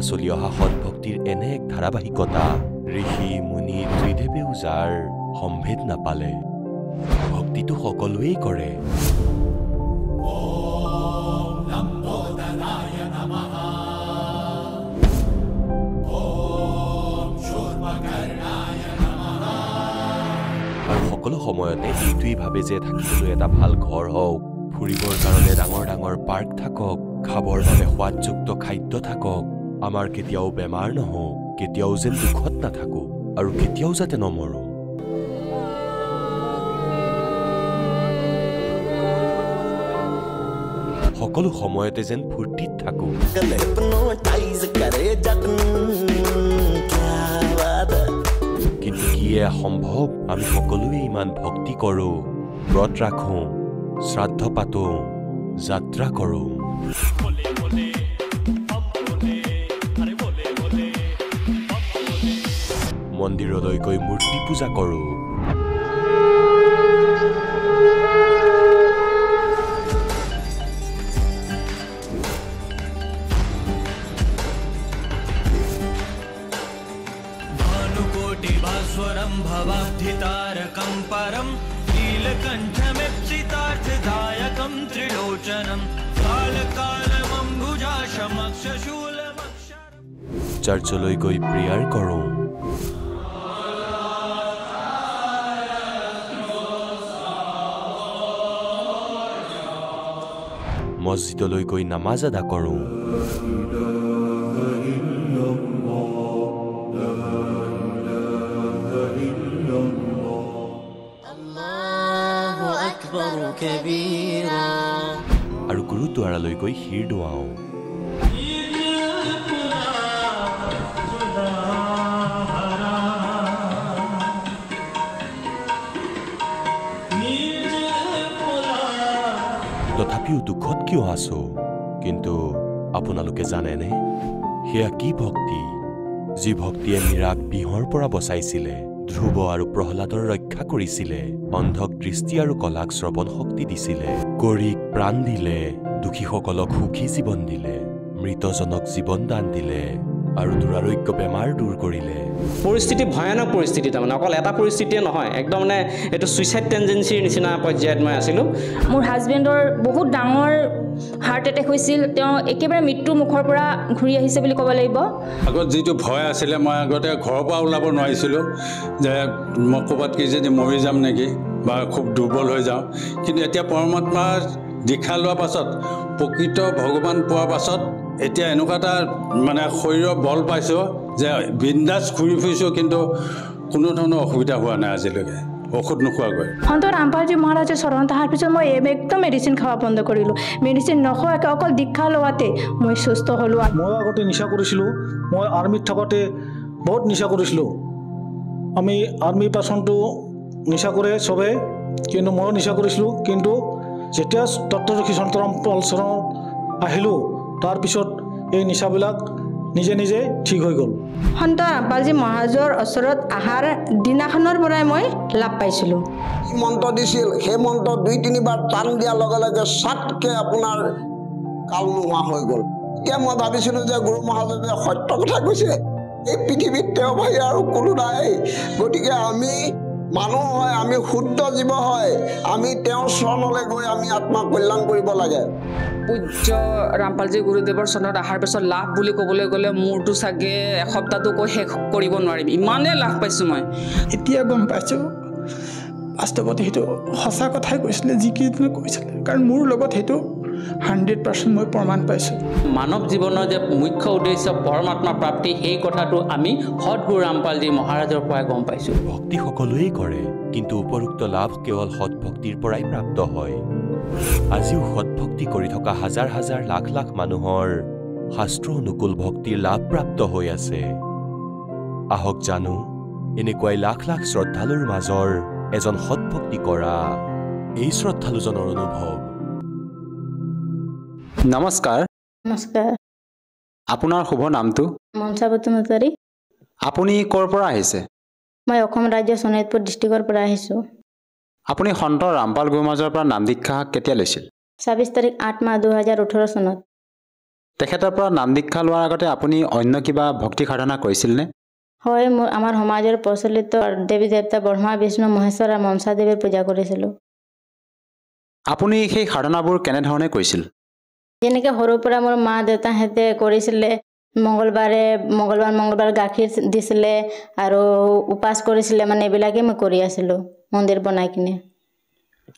চলি অহা সৎভক্তিৰ এনে এক ধাৰাবাহিকতা ঋষি মুনি ত্ৰিদেৱেও যাৰ সম্ভেদ নাপালে ভক্তিটো সকলোৱেই কৰে আৰু সকলো সময়তে এইটোৱেই ভাবে যে থাকিবলৈ এটা ভাল ঘৰ হওক ফুৰিবৰ কাৰণে ডাঙৰ ডাঙৰ পাৰ্ক থাকক খাবৰ বাবে সোৱাদযুক্ত খাদ্য থাকক আমাৰ কেতিয়াও বেমাৰ নহওক কেতিয়াও যেন দুখত নাথাকো আৰু কেতিয়াও যাতে নমৰো সকলো সময়তে যেন ফূৰ্তিত থাকো কিন্তু কিয়ে সম্ভৱ আমি সকলোৱে ইমান ভক্তি কৰো ব্ৰত ৰাখো শ্ৰাদ্ধ পাতো যাত্ৰা কৰো মন্দিৰলৈ গৈ মূৰ্তি পূজা কৰো भानुकोटिभास्वरं भवाब्धितारकं परं नीलकण्ठमिप्सितार्थदायकं त्रिलोचनं कालकालमम्बुजाशमक्षशूलमक्षरं চাৰ্চলৈ গৈ প্ৰেয়াৰ কৰো মছজিদলৈ গৈ নামাজ আদা কৰো আৰু গুৰুদ্বাৰালৈ গৈ শিৰ দোৱাও তথাপিও দুখত কিয় আছো কিন্তু আপোনালোকে জানেনে সেয়া কি ভক্তি যি ভক্তিয়ে মীৰাক বিহৰ পৰা বচাইছিলে ধ্ৰুৱ আৰু প্ৰহ্লাদৰ ৰক্ষা কৰিছিলে অন্ধক দৃষ্টি আৰু কলাক শ্ৰৱণ শক্তি দিছিলে গৰীক প্ৰাণ দিলে দুখীসকলক সুখী জীৱন দিলে মৃতজনক জীৱন দান দিলে আৰু দুৰাৰোগ্য বেমাৰ দূৰ কৰিলে পৰিস্থিতি ভয়ানক পৰিস্থিতি তাৰমানে অকল এটা পৰিস্থিতিয়ে নহয় একদম মানে এইটো সুইচাইড টেন্ডেন্সিৰ নিচিনা পৰ্যায়ত মই আছিলোঁ মোৰ হাজবেণ্ডৰ বহুত ডাঙৰ হাৰ্ট এটেক হৈছিল তেওঁ একেবাৰে মৃত্যুৰ মুখৰ পৰা ঘূৰি আহিছে বুলি ক'ব লাগিব আগত যিটো ভয় আছিলে মই আগতে ঘৰৰ পৰা ওলাব নোৱাৰিছিলোঁ যে মই ক'ৰবাত কি যদি মৰি যাম নেকি বা খুব দুৰ্বল হৈ যাওঁ কিন্তু এতিয়া পৰমাত্মাৰ দীক্ষা লোৱাৰ পাছত প্ৰকৃত ভগৱান পোৱাৰ পাছত এতিয়া এনেকুৱা এটা মানে শৰীৰৰ বল পাইছোঁ যে বিন্দাছ ঘূৰি ফুৰিছোঁ কিন্তু কোনো ধৰণৰ অসুবিধা হোৱা নাই আজিলৈকে ঔষধ নোখোৱাকৈ সন্ত ৰামপালজী মহাৰাজৰ চৰণ অহাৰ পিছত মই একদম মেডিচিন খোৱা বন্ধ কৰিলোঁ মেডিচিন নোখোৱাকৈ অকল দীক্ষা লোৱাতে মই সুস্থ হ'লোঁ মই আগতে নিচা কৰিছিলোঁ মই আৰ্মিত থাকোঁতে বহুত নিচা কৰিছিলোঁ আমি আৰ্মি পাৰ্চনটো নিচা কৰে চবে কিন্তু ময়ো নিচা কৰিছিলোঁ কিন্তু যেতিয়া তত্ত্বদৰ্শী সন্ত ৰামপাল চৰণ আহিলোঁ তাৰপিছত এই নিচাবিলাক নিজে নিজে ঠিক হৈ গ'ল সন্ত ৰামপালজী মহাৰাজৰ ওচৰত অহাৰ দিনাখনৰ পৰাই মই লাভ পাইছিলোঁ মন্ত্ৰ দিছিল সেই মন্ত্ৰ 2-3 বাৰ টান দিয়াৰ লগে লগে চাটকৈ আপোনাৰ কাল নোহোৱা হৈ গ'ল এতিয়া মই ভাবিছিলোঁ যে গুৰু মহাজনে সত্য কথা কৈছে এই পৃথিৱীত তেওঁ বাহিৰে আৰু কোনো নাই গতিকে আমি মানুহ হয় আমি শুদ্ধ জীৱ হয় আমি তেওঁৰ চৰণলৈ গৈ আমি আত্মা কল্যাণ কৰিব লাগে পূজ্য ৰামপালজী গুৰুদেৱৰ চৰণত অহাৰ পিছত লাভ বুলি ক'বলৈ গ'লে মোৰতো চাগে এসপ্তাহটো কৈ শেষ কৰিব নোৱাৰিম ইমানেই লাভ পাইছোঁ মই এতিয়া গম পাইছোঁ বাস্তৱত সেইটো সঁচা কথাই কৈছিলে যিকেইজনে কৈছিলে কাৰণ মোৰ লগত সেইটো 100% মই প্ৰমাণ পাইছোঁ মানৱ জীৱনৰ যে মুখ্য উদ্দেশ্য পৰমাত্মা প্ৰাপ্তি সেই কথাটো আমি সদগুৰু ৰামপালজী মহাৰাজৰ পৰাই গম পাইছোঁ ভক্তি সকলোৱেই কৰে কিন্তু উপৰোক্ত লাভ কেৱল সৎভক্তিৰ পৰাই প্ৰাপ্ত হয় আজিও সৎভক্তি কৰি থকা হাজাৰ হাজাৰ লাখ লাখ মানুহৰ শাস্ত্ৰ অনুকূল ভক্তিৰ লাভ প্ৰাপ্ত হৈ আছে আহক জানো এনেকুৱাই লাখ লাখ শ্ৰদ্ধালুৰ মাজৰ এজন সৎভক্তি কৰা এই শ্ৰদ্ধালুজনৰ অনুভৱ নমস্কাৰ নমস্কাৰ আপোনাৰ শুভ নামটো মনসা বৰ্তমাতাৰী আপুনি ক'ৰ পৰা আহিছে মই অসম ৰাজ্যৰ শোণিতপুৰ ডিষ্ট্ৰিক্টৰ পৰা আহিছোঁ আপুনি সন্ত ৰামপাল গুৰুমাজৰ পৰা নাম দীক্ষা কেতিয়া লৈছিল 26 তাৰিখ 8 মাহ 2018 চনত তেখেতৰ পৰা নাম দীক্ষা লোৱাৰ আগতে আপুনি অন্য কিবা ভক্তি সাধনা কৰিছিলনে? হয়, আমাৰ সমাজৰ প্ৰচলিত দেৱী দেৱতা ব্ৰহ্মা বিষ্ণু মহেশ্বৰ আৰু মনসা দেৱীৰ পূজা কৰিছিলোঁ। আপুনি সেই সাধনাবোৰ কেনেধৰণে কৰিছিল? যেনেকৈ সৰুৰ পৰা মোৰ মা দেউতাহঁতে কৰিছিলে, মঙ্গলবাৰ গাখীৰ দিছিলে আৰু উপাস কৰিছিলে, মানে এইবিলাকেই মই কৰি আছিলোঁ মন্দিৰ বনাই কিনে।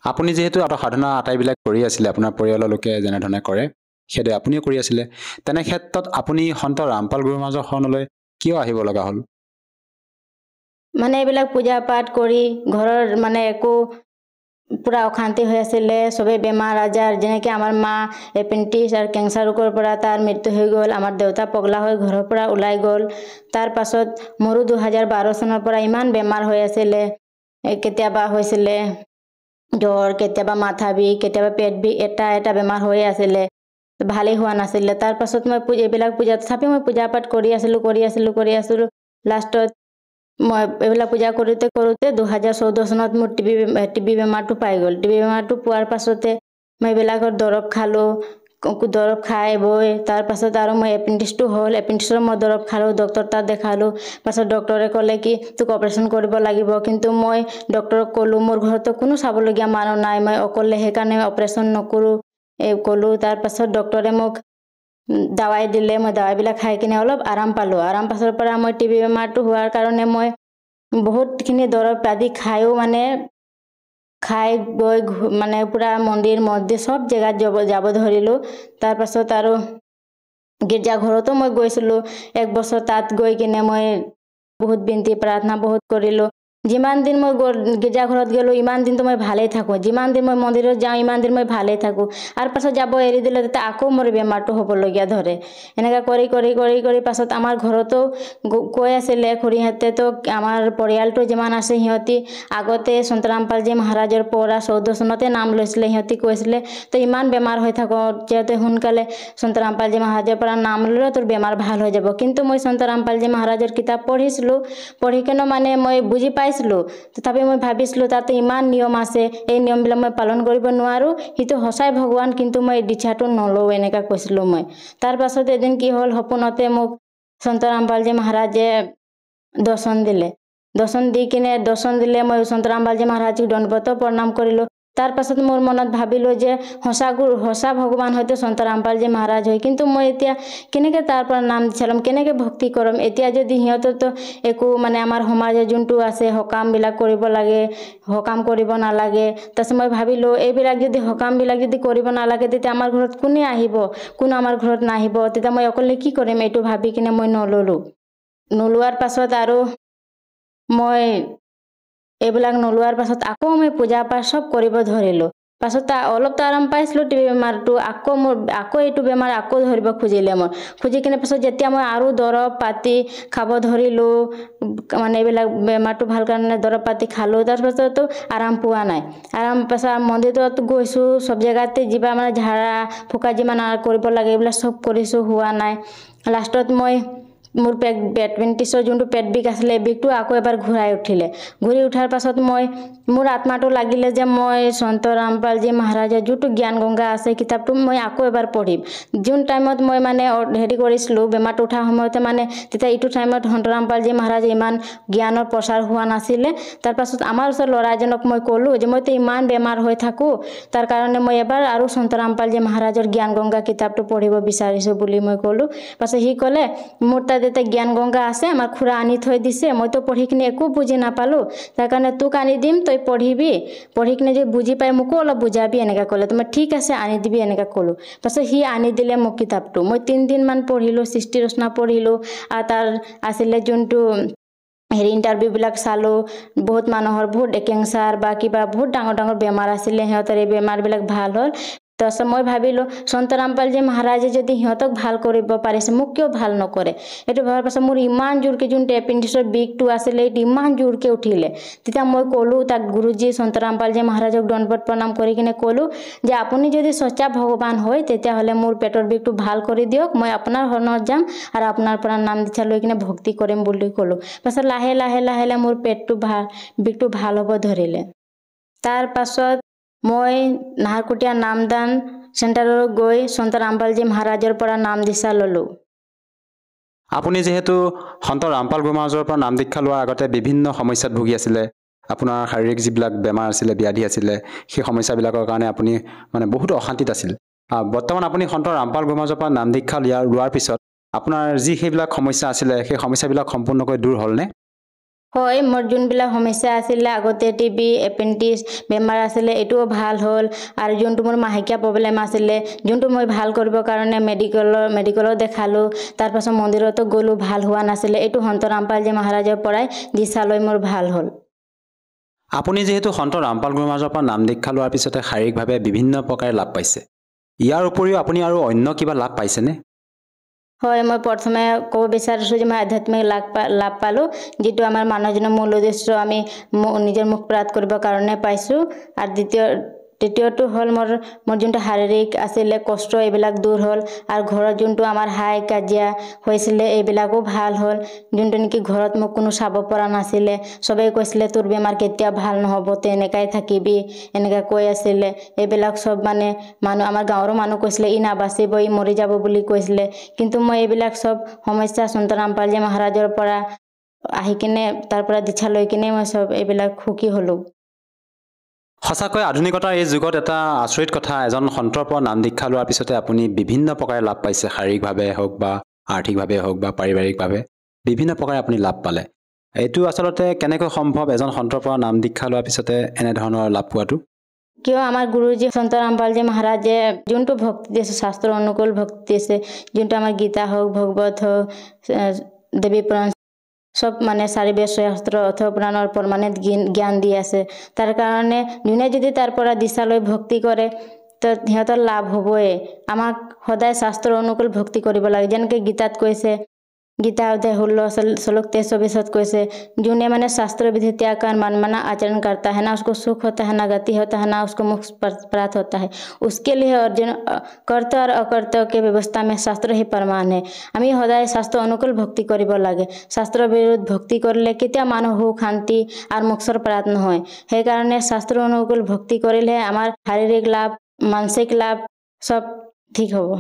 আপুনি যিহেতু সাধনা আটাইবিলাক কৰি আছিলে, আপোনাৰ পৰিয়ালৰ লোকে যেনেধৰণে কৰে সেইদৰে আপুনিও কৰি আছিলে, তেনে ক্ষেত্ৰত আপুনি সন্ত ৰামপাল গুৰু মহাৰাজৰ শৰণলৈ কিয় আহিব লগা হ'ল? মানে এইবিলাক পূজা পাঠ কৰি ঘৰৰ মানে একো পুৰা অশান্তি হৈ আছিলে, চবেই বেমাৰ আজাৰ, যেনেকৈ আমাৰ মা এপেণ্ডিক্স আৰু কেঞ্চাৰ ৰোগৰ পৰা তাৰ মৃত্যু হৈ গ'ল, আমাৰ দেউতা পগলা হৈ ঘৰৰ পৰা ওলাই গ'ল। তাৰ পাছত মোৰো 2012 চনৰ পৰা ইমান বেমাৰ হৈ আছিলে, কেতিয়াবা হৈছিলে জ্বৰ, কেতিয়াবা মাথা বিষ, কেতিয়াবা পেট বিষ, এটা বেমাৰ হৈ আছিলে, ভালেই হোৱা নাছিলে। তাৰ পাছত মই এইবিলাক তথাপিও মই পূজা পাঠ কৰি আছিলোঁ। লাষ্টত মই এইবিলাক পূজা কৰোঁতে 2014 চনত মোৰ টিবি বেমাৰটো পাই গ'ল। টিবি বেমাৰটো পোৱাৰ পাছতে মই এইবিলাকৰ দৰৱ খালোঁ, দৰৱ খাই বৈ তাৰ পাছত আৰু মই এপেণ্ডিক্সটো হ'ল, এপেণ্ডিক্সৰ মই দৰৱ খালোঁ, ডক্টৰ তাত দেখালোঁ। পাছত ডক্টৰে ক'লে কি তোক অপাৰেশ্যন কৰিব লাগিব, কিন্তু মই ডক্টৰক ক'লোঁ মোৰ ঘৰতো কোনো চাবলগীয়া মানুহ নাই, মই অকলে, সেইকাৰণে অপাৰেশ্যন নকৰোঁ ক'লোঁ। তাৰ পাছত ডক্টৰে মোক দাৱাই দিলে, মই দাৱাইবিলাক খাই কিনে অলপ আৰাম পালোঁ। আৰাম পাছৰ পৰা মই টিবি বেমাৰটো হোৱাৰ কাৰণে মই বহুতখিনি দৰৱ আদি খায়ো মানে খাই গৈ মানে পুৰা মন্দিৰ মছজিদ চব জেগাত যাব ধৰিলোঁ। তাৰ পাছত আৰু গীৰ্জাঘৰতো মই গৈছিলোঁ 1 বছৰ, তাত গৈ কিনে মই বহুত বিনতি প্ৰাৰ্থনা বহুত কৰিলোঁ। যিমান দিন মই গীৰ্জাঘৰত গ'লোঁ ইমান দিনতো মই ভালেই থাকোঁ, যিমান দিন মই মন্দিৰত যাওঁ ইমান দিন মই ভালেই থাকোঁ। আৰু পাছত যাব এৰি দিলে তেতিয়া আকৌ মোৰ বেমাৰটো হ'বলগীয়া ধৰে। এনেকৈ কৰি পাছত আমাৰ ঘৰতো কৈ আছিলে খুৰীহঁতে, তো আমাৰ পৰিয়ালটো যিমান আছে সিহঁতি আগতে সন্ত ৰামপালজী মহাৰাজৰ পৰা 14 চনতে নাম লৈছিলে। সিহঁতি কৈছিলে তো ইমান বেমাৰ হৈ থাকোঁ, যিহেতু সোনকালে সন্ত ৰামপালজী মহাৰাজৰ পৰা নাম ল'লে তোৰ বেমাৰ ভাল হৈ যাব। কিন্তু মই সন্ত ৰামপালজী মহাৰাজৰ কিতাপ পঢ়িছিলোঁ, পঢ়ি কিনে মানে মই বুজি পাইছিলোঁ। তথাপি মই ভাবিছিলোঁ তাতে ইমান নিয়ম আছে, এই নিয়মবিলাক মই পালন কৰিব নোৱাৰোঁ, সেইটো সঁচাই ভগৱান, কিন্তু মই দীক্ষাটো নলওঁ, এনেকৈ কৈছিলোঁ মই। তাৰ পাছত এদিন কি হ'ল, সপোনতে মোক সন্ত ৰামপালজী মহাৰাজে দৰ্শন দিলে। মই সন্ত ৰামপালজী মহাৰাজক দণ্ডৱত প্ৰণাম কৰিলোঁ। তাৰ পাছত মোৰ মনত ভাবিলোঁ যে সঁচা ভগৱান হয়তো সন্ত ৰামপালজী মহাৰাজ হয়, কিন্তু মই এতিয়া কেনেকৈ তাৰ পৰা নাম চালাম, কেনেকৈ ভক্তি কৰিম? এতিয়া যদি সিহঁততো একো মানে আমাৰ সমাজৰ যোনটো আছে সকামবিলাক কৰিব লাগে, সকাম কৰিব নালাগে। তাৰপিছত মই ভাবিলোঁ এইবিলাক যদি সকামবিলাক যদি কৰিব নালাগে তেতিয়া আমাৰ ঘৰত কোনে আহিব, কোনো আমাৰ ঘৰত নাহিব, তেতিয়া মই অকলে কি কৰিম? এইটো ভাবি কিনে মই নোলোৱাৰ পাছত আৰু মই এইবিলাক নোলোৱাৰ পাছত আকৌ মই পূজা পাঠ চব কৰিব ধৰিলোঁ। পাছত অলপতো আৰাম পাইছিলোঁ টিবি বেমাৰটো, আকৌ এইটো বেমাৰ আকৌ ধৰিব খুজি কিনে পাছত যেতিয়া মই আৰু দৰৱ পাতি খাব ধৰিলোঁ, মানে এইবিলাক বেমাৰটো ভাল কাৰণে দৰৱ পাতি খালোঁ, তাৰপাছতো আৰাম পোৱা নাই। আৰাম পাছত মন্দিৰত গৈছোঁ, চব জেগাতে যিবা মানে ঝাৰা ফুকা যিমান কৰিব লাগে এইবিলাক চব কৰিছোঁ, হোৱা নাই। লাষ্টত মোৰ এপেণ্ডিক্সৰ যোনটো পেট বিষ আছিলে, বিষটো আকৌ এবাৰ ঘূৰি উঠাৰ পাছত মোৰ আত্মাটো লাগিলে যে মই সন্ত ৰামপালজী মহাৰাজৰ যোনটো জ্ঞান গংগা আছে কিতাপটো মই আকৌ এবাৰ পঢ়িম। যোন টাইমত মই মানে কৰিছিলোঁ বেমাৰটো উঠাৰ সময়তে, মানে তেতিয়া এইটো টাইমত সন্ত ৰামপালজী মহাৰাজে ইমান জ্ঞানৰ প্ৰচাৰ হোৱা নাছিলে। তাৰপাছত আমাৰ ওচৰত ল'ৰা এজনক মই ক'লোঁ যে মইতো ইমান বেমাৰ হৈ থাকোঁ, তাৰ কাৰণে মই এবাৰ আৰু সন্ত ৰামপালজী মহাৰাজৰ জ্ঞান গংগা কিতাপটো পঢ়িব বিচাৰিছোঁ বুলি মই ক'লোঁ। পাছত সি ক'লে মোৰ তাত এতিয়া জ্ঞান গংগা আছে, আমাৰ খুৰা আনি থৈ দিছে, মইতো পঢ়ি কিনে একো বুজি নাপালোঁ, তাৰ কাৰণে তোক আনি দিম, তই পঢ়িবি, পঢ়ি কিনে যদি বুজি পাই মোকো অলপ বুজাবি, এনেকৈ ক'লে। তো মই ঠিক আছে আনি দিবি এনেকৈ ক'লোঁ। পাছত সি আনি দিলে মোক কিতাপটো, মই 3 দিনমান পঢ়িলোঁ, সৃষ্টি ৰচনা পঢ়িলোঁ, আৰু তাৰ আছিলে যোনটো ইণ্টাৰভিউবিলাক চালোঁ, বহুত মানুহৰ বহুত কেঞ্চাৰ বা কিবা বহুত ডাঙৰ বেমাৰ আছিলে, সিহঁতৰ এই বেমাৰবিলাক ভাল হ'ল। তাৰপিছত মই ভাবিলোঁ সন্ত ৰামপালজী মহাৰাজে যদি সিহঁতক ভাল কৰিব পাৰিছে, মোক কিয় ভাল নকৰে? এইটো ভবাৰ পাছত মোৰ ইমান জোৰকৈ যোনটো এপেণ্ডিক্সৰ বিষটো আছিলে এইটো ইমান জোৰকৈ উঠিলে। তেতিয়া মই ক'লোঁ তাক, গুৰুজী সন্ত ৰামপালজী মহাৰাজক দণ্ডৱত প্ৰণাম কৰি কিনে ক'লোঁ যে আপুনি যদি সঁচা ভগৱান হয় তেতিয়াহ'লে মোৰ পেটৰ বিষটো ভাল কৰি দিয়ক, মই আপোনাৰ শৰণত যাম আৰু আপোনাৰ পৰা নাম দীক্ষা লৈ কিনে ভক্তি কৰিম বুলি ক'লোঁ। পাছত লাহে লাহে মোৰ বিষটো ভাল হ'ব ধৰিলে। তাৰ পাছত মই নাহৰকটীয়া নামদান চেণ্টাৰত গৈ সন্ত ৰামপালজী মহাৰাজৰ পৰা নাম দীক্ষা ল'লোঁ। আপুনি যিহেতু সন্ত ৰামপাল গুৰু মহাৰাজৰ পৰা নাম দীক্ষা লোৱাৰ আগতে বিভিন্ন সমস্যাত ভুগি আছিলে, আপোনাৰ শাৰীৰিক যিবিলাক বেমাৰ আছিলে, ব্যাধি আছিলে, সেই সমস্যাবিলাকৰ কাৰণে আপুনি মানে বহুত অশান্তিত আছিল। বৰ্তমান আপুনি সন্ত ৰামপাল গুৰু মহাৰাজৰ পৰা নাম দীক্ষা লোৱাৰ পিছত আপোনাৰ যি সেইবিলাক সমস্যা আছিলে, সেই সমস্যাবিলাক সম্পূৰ্ণকৈ দূৰ হ'লনে? হয়, মোৰ যোনবিলাক সমস্যা আছিলে আগতে TB, এপেণ্ডিক্স বেমাৰ আছিলে, এইটোও ভাল হ'ল। আৰু যোনটো মোৰ মাহেকীয়া প্ৰব্লেম আছিলে, যোনটো মই ভাল কৰিবৰ কাৰণে মেডিকেলত দেখালোঁ, তাৰপাছত মন্দিৰতো গ'লোঁ, ভাল হোৱা নাছিলে। এইটো সন্ত ৰামপালজী মহাৰাজৰ পৰাই দীক্ষা লৈ মোৰ ভাল হ'ল। আপুনি যিহেতু সন্ত ৰামপাল গুৰু মহাৰাজৰ পৰা নাম দীক্ষা লোৱাৰ পিছতে শাৰীৰিকভাৱে বিভিন্ন প্ৰকাৰে লাভ পাইছে, ইয়াৰ উপৰিও আপুনি আৰু অন্য কিবা লাভ পাইছেনে? হয়, মই প্ৰথমে ক'ব বিচাৰিছোঁ যে মই আধ্যাত্মিক লাভ পালোঁ, যিটো আমাৰ মানুহজনৰ মূল উদ্দেশ্য আমি নিজৰ মুখ প্ৰাত কৰিবৰ কাৰণে পাইছোঁ। আৰু দ্বিতীয়টো হ'ল মোৰ যোনটো শাৰীৰিক আছিলে কষ্ট, এইবিলাক দূৰ হ'ল। আৰু ঘৰত যোনটো আমাৰ হাই কাজিয়া হৈছিলে, এইবিলাকো ভাল হ'ল। যোনটো নেকি ঘৰত মোক কোনো চাব পৰা নাছিলে, চবেই কৈছিলে তোৰ বেমাৰ কেতিয়াও ভাল নহ'ব, তই এনেকাই থাকিবি, এনেকৈ কৈ আছিলে। এইবিলাক চব মানে আমাৰ গাঁৱৰো মানুহ কৈছিলে ই নাবাচিব, ই মৰি যাব বুলি কৈছিলে। কিন্তু মই এইবিলাক চব সমস্যা সন্ত ৰামপালজী মহাৰাজৰ পৰা আহি কিনে, তাৰ পৰা দীক্ষা লৈ কিনে মই চব এইবিলাক সুখী হ'লোঁ। সঁচাকৈ আধুনিকতাৰ এই যুগত এটা আচৰিত কথা, এজন সন্তৰ পৰা নাম দীক্ষা লোৱাৰ পিছতে আপুনি বিভিন্ন প্ৰকাৰে লাভ পাইছে, শাৰীৰিকভাৱে হওক বা আৰ্থিকভাৱে হওক বা পাৰিবাৰিকভাৱে বিভিন্ন প্ৰকাৰে আপুনি লাভ পালে। এইটো আচলতে কেনেকৈ সম্ভৱ, এজন সন্তৰ পৰা নাম দীক্ষা লোৱাৰ পিছতে এনেধৰণৰ লাভ পোৱাটো? কিয় আমাৰ গুৰুজী সন্ত ৰামপালজী মহাৰাজে যোনটো ভক্তি দিছে, শাস্ত্ৰ অনুকূল ভক্তি দিছে, যোনটো আমাৰ গীতা হওক, ভগৱত হওক, দেৱী পুৰাণ চব মানে 4 বেদ, 6 শাস্ত্ৰ, অথৰ্ব পুৰাণৰ প্ৰমাণিত জ্ঞান দি আছে। তাৰ কাৰণে যোনে যদি তাৰ পৰা দীক্ষা লৈ ভক্তি কৰে তো সিহঁতৰ লাভ হ'বই। আমাক সদায় শাস্ত্ৰ অনুকূল ভক্তি কৰিব লাগে। যেনেকৈ গীতাত কৈছে, গীতা অধ্যায় 16 শ্লোক 23-24 কৈছে, যোনে মানে शास्त्र विधि त्याग कर मनमाना आचरण करता है ना उसको सुख होता है, ना गति होता है, ना उसको मोक्ष प्राप्त होता है। उसके लिए अर्जुन कर्ता और अकर्ता के व्यवस्था में शास्त्र ही प्रमाण है। আমি সদায় শাস্ত্ৰ অনুকূল ভক্তি কৰিব লাগে। শাস্ত্ৰৰ বিৰুদ্ধ ভক্তি কৰিলে কেতিয়া মানুহ সুখ শান্তি আৰু মোক্ষৰ প্ৰাপ্ত নহয়। সেইকাৰণে শাস্ত্ৰ অনুকূল ভক্তি কৰিলে আমাৰ শাৰীৰিক লাভ, মানসিক লাভ চব ঠিক হ'ব।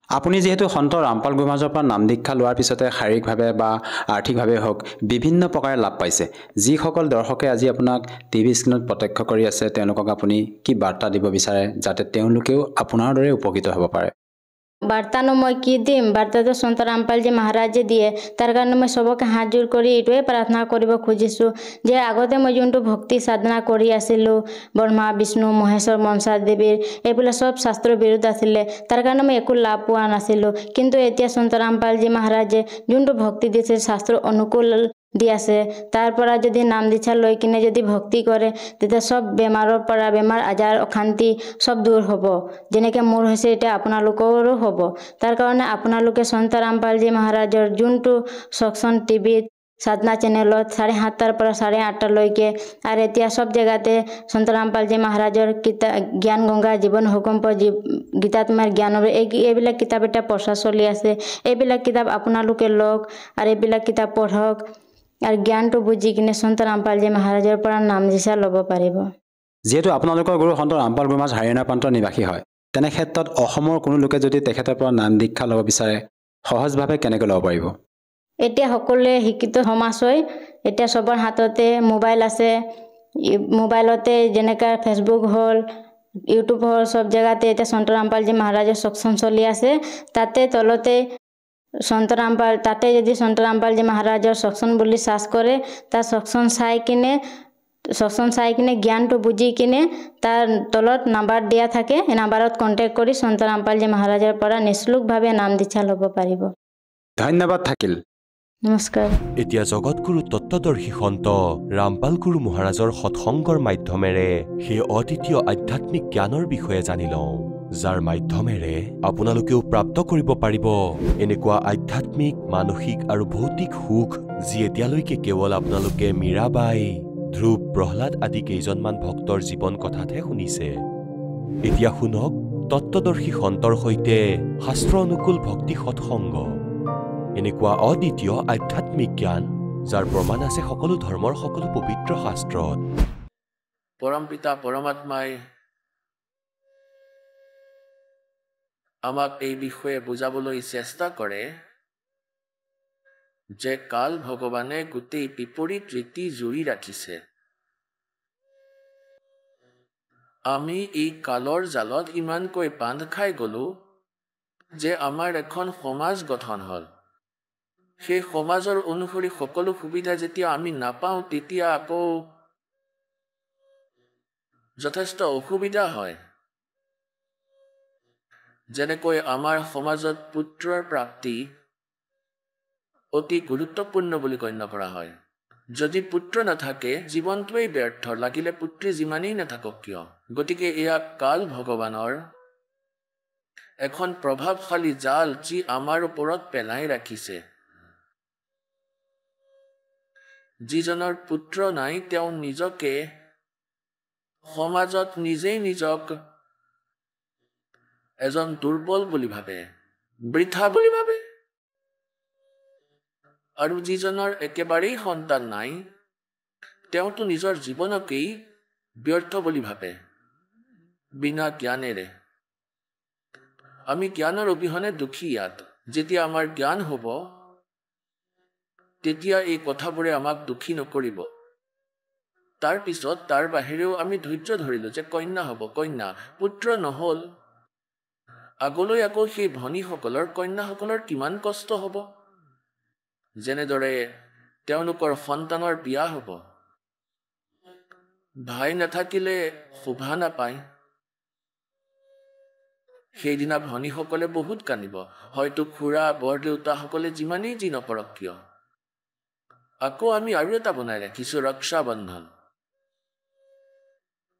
আপুনি যিহেতু সন্ত ৰামপাল গুৰু মহাৰাজৰ পৰা নাম দীক্ষা লোৱাৰ পিছতে শাৰীৰিকভাৱে বা আৰ্থিকভাৱে হওক বিভিন্ন প্ৰকাৰে লাভ পাইছে, যিসকল দৰ্শকে আজি আপোনাক TV স্ক্ৰীণত প্ৰত্যক্ষ কৰি আছে, তেওঁলোকক আপুনি কি বাৰ্তা দিব বিচাৰে যাতে তেওঁলোকেও আপোনাৰ দৰে উপকৃত হ'ব পাৰে? বাৰ্তানো মই কি দিম, বাৰ্তাটো সন্ত ৰামপালজী মহাৰাজে দিয়ে। তাৰ কাৰণে মই চবকে হাত জোৰ কৰি এইটোৱে প্ৰাৰ্থনা কৰিব খুজিছোঁ যে আগতে মই যোনটো ভক্তি সাধনা কৰি আছিলোঁ, ব্ৰহ্মা বিষ্ণু মহেশ্বৰ মনসা দেৱীৰ, এইবিলাক চব শাস্ত্ৰৰ বিৰুদ্ধ আছিলে। তাৰ কাৰণে মই একো লাভ পোৱা নাছিলোঁ। কিন্তু এতিয়া সন্ত ৰামপালজী মহাৰাজে যোনটো ভক্তি দিছে, শাস্ত্ৰ অনুকূল দি আছে, তাৰ পৰা যদি নাম দীক্ষা লৈ কিনে যদি ভক্তি কৰে, তেতিয়া চব বেমাৰৰ পৰা, বেমাৰ আজাৰ অশান্তি চব দূৰ হ'ব। যেনেকৈ মোৰ হৈছে এতিয়া আপোনালোকৰো হ'ব। তাৰ কাৰণে আপোনালোকে সন্ত ৰামপালজী মহাৰাজৰ যোনটো সৎসং টিভিত সাধনা চেনেলত 7:30 পৰা 8:30 লৈকে আৰু এতিয়া চব জেগাতে সন্ত ৰামপালজী মহাৰাজৰ জ্ঞান গংগা জীৱন হুকুম গীতাত্মাৰ জ্ঞানৰ এইবিলাক কিতাপ এটা প্ৰচাৰ চলি আছে। এইবিলাক কিতাপ আপোনালোকে লওক আৰু এইবিলাক কিতাপ পঢ়ক আৰু জ্ঞানটো বুজি কিনে সন্ত ৰামপালজী মহাৰাজৰ পৰা নাম দীক্ষা ল'ব পাৰিব। যিহেতু আপোনালোকৰ গুৰু সন্ত ৰামপাল গুৰু মহাৰাজ হাৰিয়ানা প্ৰান্তৰ নিবাসী হয়, তেনে ক্ষেত্ৰত অসমৰ কোনো লোকে যদি তেখেতৰ পৰা নাম দীক্ষা ল'ব বিচাৰে, সহজভাৱে কেনেকৈ ল'ব পাৰিব? এতিয়া সকলোৱে শিক্ষিত সমাজ হয়, এতিয়া চবৰ হাততে মোবাইল আছে। মোবাইলতে যেনেকৈ ফেচবুক হ'ল, ইউটিউব হ'ল, চব জেগাতে এতিয়া সন্ত ৰামপালজী মহাৰাজৰ সৎসং চলি আছে। তাতে তলতে তাতে যদি সন্ত ৰামপালজী মহাৰাজৰ সৎসং বুলি চাৰ্চ কৰে, তাৰ সৎসং চাই কিনে জ্ঞানটো বুজি কিনে তাৰ তলত নাম্বাৰ দিয়া থাকে, এই নাম্বাৰত কণ্টেক্ট কৰি সন্ত ৰামপালজী মহাৰাজৰ পৰা নিঃশুল্কভাৱে নাম দীক্ষা ল'ব পাৰিব। ধন্যবাদ থাকিল। নমস্কাৰ। এতিয়া জগতগুৰু তত্ত্বদৰ্শী সন্ত ৰামপাল গুৰু মহাৰাজৰ সৎসংগৰ মাধ্যমেৰে সেই অদ্বিতীয় আধ্যাত্মিক জ্ঞানৰ বিষয়ে জানি লওঁ, যাৰ মাধ্যমেৰে আপোনালোকেও প্ৰাপ্ত কৰিব পাৰিব এনেকুৱা আধ্যাত্মিক, মানসিক আৰু ভৌতিক সুখ, যি এতিয়ালৈকে কেৱল আপোনালোকে মীৰাবাই, ধ্ৰুৱ, প্ৰহ্লাদ আদি কেইজনমান ভক্তৰ জীৱন কথাতহে শুনিছে। এতিয়া শুনক তত্ত্বদৰ্শী সন্তৰ সৈতে শাস্ত্ৰ অনুকূল ভক্তি সৎসংগ, এনেকুৱা অদ্বিতীয় আধ্যাত্মিক জ্ঞান, যাৰ প্ৰমাণ আছে সকলো ধৰ্মৰ সকলো পবিত্ৰ শাস্ত্ৰত। পৰম পিতা পৰমাত্মাই আমাক এই বিষয়ে বুজাবলৈ চেষ্টা কৰে যে কাল ভগৱানে গোটেই বিপৰীত ৰীতি জুৰি ৰাখিছে। আমি এই কালৰ জালত ইমানকৈ বান্ধ খাই গলো যে আমাৰ এখন সমাজ গঠন হ'ল। সেই সমাজৰ অনুসৰি সকলো সুবিধা যেতিয়া আমি নাপাওঁ তেতিয়া আকৌ যথেষ্ট অসুবিধা হয়। যেনেকৈ আমাৰ সমাজত পুত্ৰৰ প্ৰাপ্তি অতি গুৰুত্বপূৰ্ণ বুলি গণ্য কৰা হয়। যদি পুত্ৰ নাথাকে জীৱনটোৱেই ব্যৰ্থ, লাগিলে পুত্ৰী যিমানেই নাথাকক কিয়। গতিকে এয়া কাল ভগৱানৰ এখন প্ৰভাৱশালী জাল যি আমাৰ ওপৰত পেলাই ৰাখিছে। যিজনৰ পুত্ৰ নাই তেওঁ নিজকে সমাজত নিজেই নিজক এজন দুৰ্বল বুলি ভাবে, বৃথা বুলি ভাবে। আৰু যিজনৰ একেবাৰেই সন্তান নাই তেওঁতো নিজৰ জীৱনকেই ব্যৰ্থ বুলি ভাবে, বিনা জ্ঞানেৰে। আমি জ্ঞানৰ অবিহনে দুখী ইয়াত। যেতিয়া আমাৰ জ্ঞান হ'ব তেতিয়া এই কথাবোৰে আমাক দুখী নকৰিব। তাৰ পিছত তাৰ বাহিৰেও আমি ধৈৰ্য ধৰিলো যে কন্যা হ'ব, কন্যা। পুত্ৰ নহ'ল, আগলৈ আকৌ সেই ভনীসকলৰ কন্যাসকলৰ কিমান কষ্ট হ'ব। যেনেদৰে তেওঁলোকৰ সন্তানৰ বিয়া হ'ব, ভাই নাথাকিলে শোভা নাপায়। সেইদিনা ভনীসকলে বহুত কান্দিব, হয়তো খুৰা বৰদেউতাসকলে যিমানেই যি নকৰক কিয়। আকৌ আমি আৰু এটা বনাই ৰাখিছো, ৰক্ষাবন্ধন।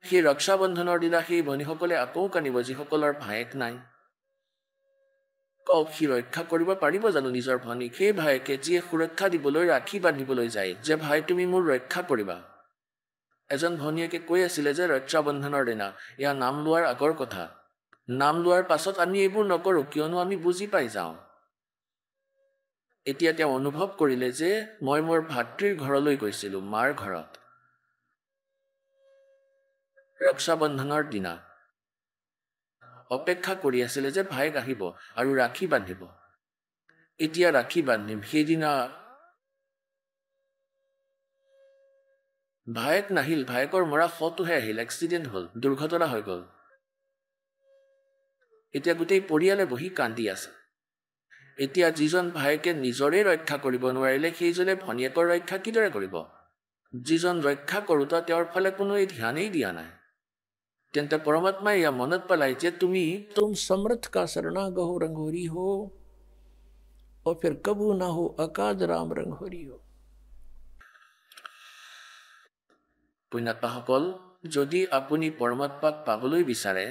সেই ৰক্ষাবন্ধনৰ দিনা সেই ভনীসকলে আকৌ কান্দিব যিসকলৰ ভায়েক নাই। কওক, সি ৰক্ষা কৰিব পাৰিব জানো নিজৰ ভনীক? সেই ভায়েকে যিয়ে সুৰক্ষা দিবলৈ ৰাখি বান্ধিবলৈ যায় যে ভাই তুমি মোৰ ৰক্ষা কৰিবা। এজন ভনীয়েকে কৈ আছিলে যে ৰক্ষাবন্ধনৰ দিনা, এয়া নাম লোৱাৰ আগৰ কথা, নাম লোৱাৰ পাছত আমি এইবোৰ নকৰো কিয়নো আমি বুজি পাই যাওঁ। এতিয়া তেওঁ অনুভৱ কৰিলে যে মই মোৰ ভাতৃৰ ঘৰলৈ গৈছিলো, মাৰ ঘৰত, ৰক্ষাবন্ধনৰ দিনা অপেক্ষা কৰি আছিলে যে ভাইক আহিব আৰু ৰাখি বান্ধিব। এতিয়া ৰাখি বান্ধিম, সেইদিনা ভায়েক নাহিল, ভায়েকৰ মৰা ফটোহে আহিল, এক্সিডেণ্ট হ'ল, দুৰ্ঘটনা হৈ গ'ল। এতিয়া গোটেই পৰিয়ালে বহি কান্দি আছে। এতিয়া যিজন ভায়েকে নিজৰে ৰক্ষা কৰিব নোৱাৰিলে সেইজনে ভনীয়েকৰ ৰক্ষা কিদৰে কৰিব? যিজন ৰক্ষা কৰোঁতা তেওঁৰ ফালে কোনো ধ্যানেই দিয়া নাই। তেন্তে পৰমাত্মাই এয়া মনত পেলাই যে তুমি সমৰ্থ কা শৰণাগহ ৰংঘৰি हो और फिर कबू ना हो अकाज राम रंघोरी हो। পুণ্যাত্মাসকল, যদি আপুনি পৰমাত্মাক পাবলৈ বিচাৰে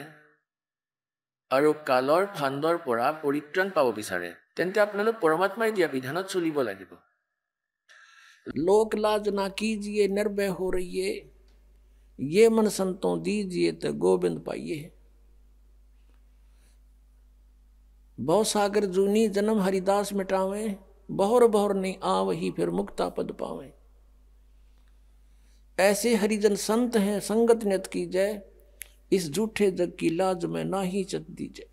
আৰু কালৰ ফান্দৰ পৰা পৰিত্ৰাণ পাব বিচাৰে তেন্তে আপোনালোক পৰমাত্মাই দিয়া বিধানত চলিব লাগিব। লোক লাজ না कीजिए निर्भय हो रहिए, ये मन संतों दीजिए तो गोविंद पाइए। बहु सागर जूनी जन्म हरिदास मिटावे, बहुर बहुर नहीं आवही फिर मुक्ता पद पावे। ऐसे हरिजन संत हैं संगत नियत की जय, इस झूठे जग की लाज में ना ही चत दीजिए।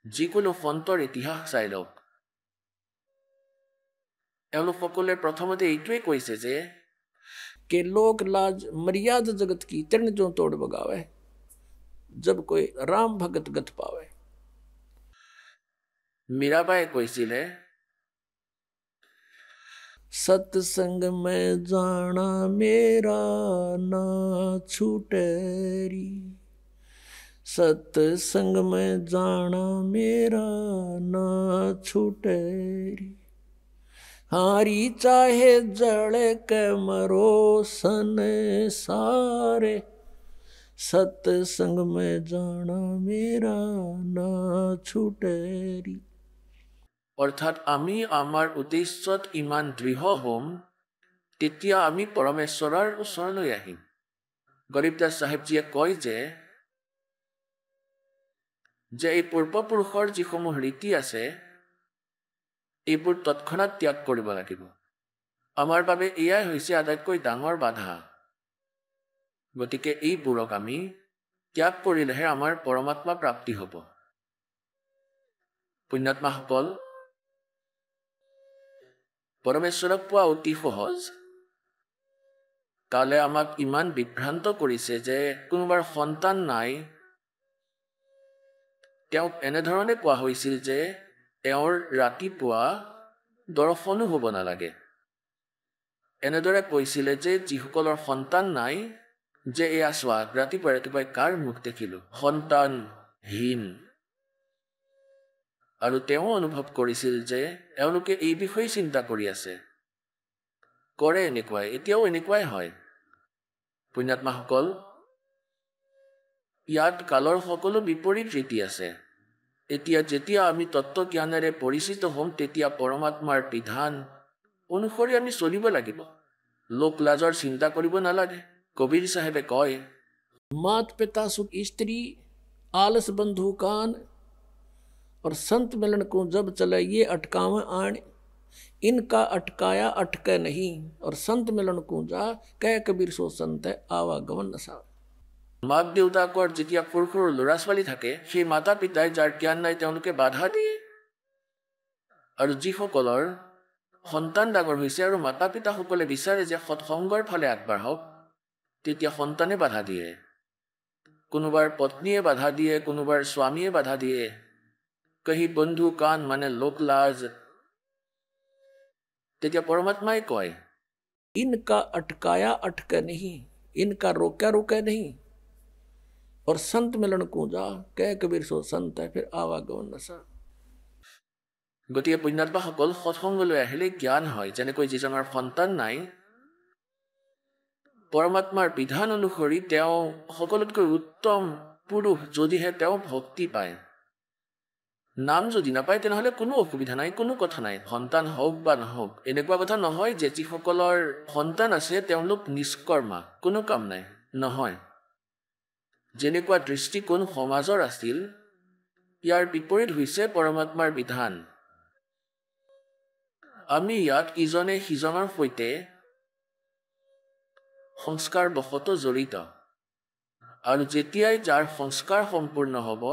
যিকোনো ফন্তৰ ইতিহাস চাই লওক, এওঁলোক সকলোৱে প্ৰথমতে এইটোৱে কৈছে যে कि लोक लाज मर्याद जगत की तृण जो तोड़ बगावे, जब कोई राम भगत गत पावे। मीराबाई কৈছিলে सत्संग में जाना मेरा ना छूटेरी, सत्संग में जाना मेरा ना छूटेरी। हारी चाहे जड़े के मरो सन सारे, सत्संग में जाना मेरा ना छूटेरी। অৰ্থাৎ আমি আমাৰ উদ্দেশ্যত ইমান দৃঢ় হ'ম তেতিয়া আমি পৰমেশ্বৰৰ ওচৰলৈ আহিম। গৰীবদাস চাহেবজীয়ে কয় যে এই পূৰ্বপুৰুষৰ যিসমূহ ৰীতি আছে এইবোৰ তৎক্ষণাৎ ত্যাগ কৰিব লাগিব। আমাৰ বাবে এয়াই হৈছে আটাইতকৈ ডাঙৰ বাধা। গতিকে এইবোৰক আমি ত্যাগ কৰিলেহে আমাৰ পৰমাত্মা প্ৰাপ্তি হ'ব। পুণ্যাত্মাসকল, পৰমেশ্বৰক পোৱা অতি সহজ। কালে আমাক ইমান বিভ্ৰান্ত কৰিছে যে কোনোবাৰ সন্তান নাই, তেওঁক এনেধৰণে কোৱা হৈছিল যে তেওঁৰ ৰাতিপুৱা দৰ্শনো হ'ব নালাগে। এনেদৰে কৈছিলে যে যিসকলৰ সন্তান নাই, যে এয়া চোৱা ৰাতিপুৱা ৰাতিপুৱাই কাৰ মুখ দেখিলোঁ, সন্তানহীন। আৰু তেওঁ অনুভৱ কৰিছিল যে এওঁলোকে এই বিষয়ে চিন্তা কৰি আছে, কৰে এনেকুৱাই, এতিয়াও এনেকুৱাই হয়। পুণ্যাত্মাসকল, ইয়াত কালৰ সকলো বিপৰীত ৰীতি আছে। এতিয়া যেতিয়া আমি তত্ত্বজ্ঞানেৰে পৰিচিত হ'ম, তেতিয়া পৰমাত্মাৰ বিধান অনুসৰি আমি চলিব লাগিব। লোক লাজৰ চিন্তা কৰিব নালাগে। কবিৰ চাহেবে কয়, मात पिता सुख स्त्री आलस बंधु कान और संत मिलन को जब चले ये अटकाव आण, इनका अटकाया अटके नहीं और संत मिलन को जा कह कबीर सो संत आवागमन नसा। মাক দেউতাকৰ যেতিয়া সৰু সৰু ল'ৰা ছোৱালী থাকে, সেই মাতা পিতাই যাৰ জ্ঞান নাই তেওঁলোকে বাধা দিয়ে। আৰু যিসকলৰ সন্তান ডাঙৰ হৈছে আৰু মাতা পিতাসকলে বিচাৰে যে সৎসংগৰ ফালে আগবাঢ়ক, তেতিয়া সন্তানে বাধা দিয়ে। কোনোবাৰ পত্নীয়ে বাধা দিয়ে, কোনোবাৰ স্বামীয়ে বাধা দিয়ে। কহি বন্ধু কান মানে লোক লাজ। তেতিয়া পৰমাত্মাই কয়, इनका अटकाया अटके नहीं, इनका रोका रोके नहीं और संत मिलन को जा कह कबीर सो संत है फिर आवागमन नसा। গতিকে পুণ্যাত্মাসকল, সৎসংগলৈ আহিলে জ্ঞান হয়। যেনেকৈ যিজনৰ সন্তান নাই, পৰমাত্মাৰ বিধান অনুসৰি তেওঁ সকলোতকৈ উত্তম পুৰুষ যদিহে তেওঁ ভক্তি পায়। নাম যদি নাপায় তেনেহ'লে কোনো অসুবিধা নাই, কোনো কথা নাই, সন্তান হওক বা নহওক। এনেকুৱা কথা নহয় যে যিসকলৰ সন্তান আছে তেওঁলোক নিষ্কৰ্মা, কোনো কাম নাই, নহয়। যেনেকুৱা দৃষ্টিকোণ সমাজৰ আছিল, ইয়াৰ বিপৰীত হৈছে পৰমাত্মাৰ বিধান। আমি ইয়াত ইজনে সিজনৰ সৈতে সংস্কাৰ বশত জড়িত। আৰু যেতিয়াই যাৰ সংস্কাৰ সম্পূৰ্ণ হ'ব,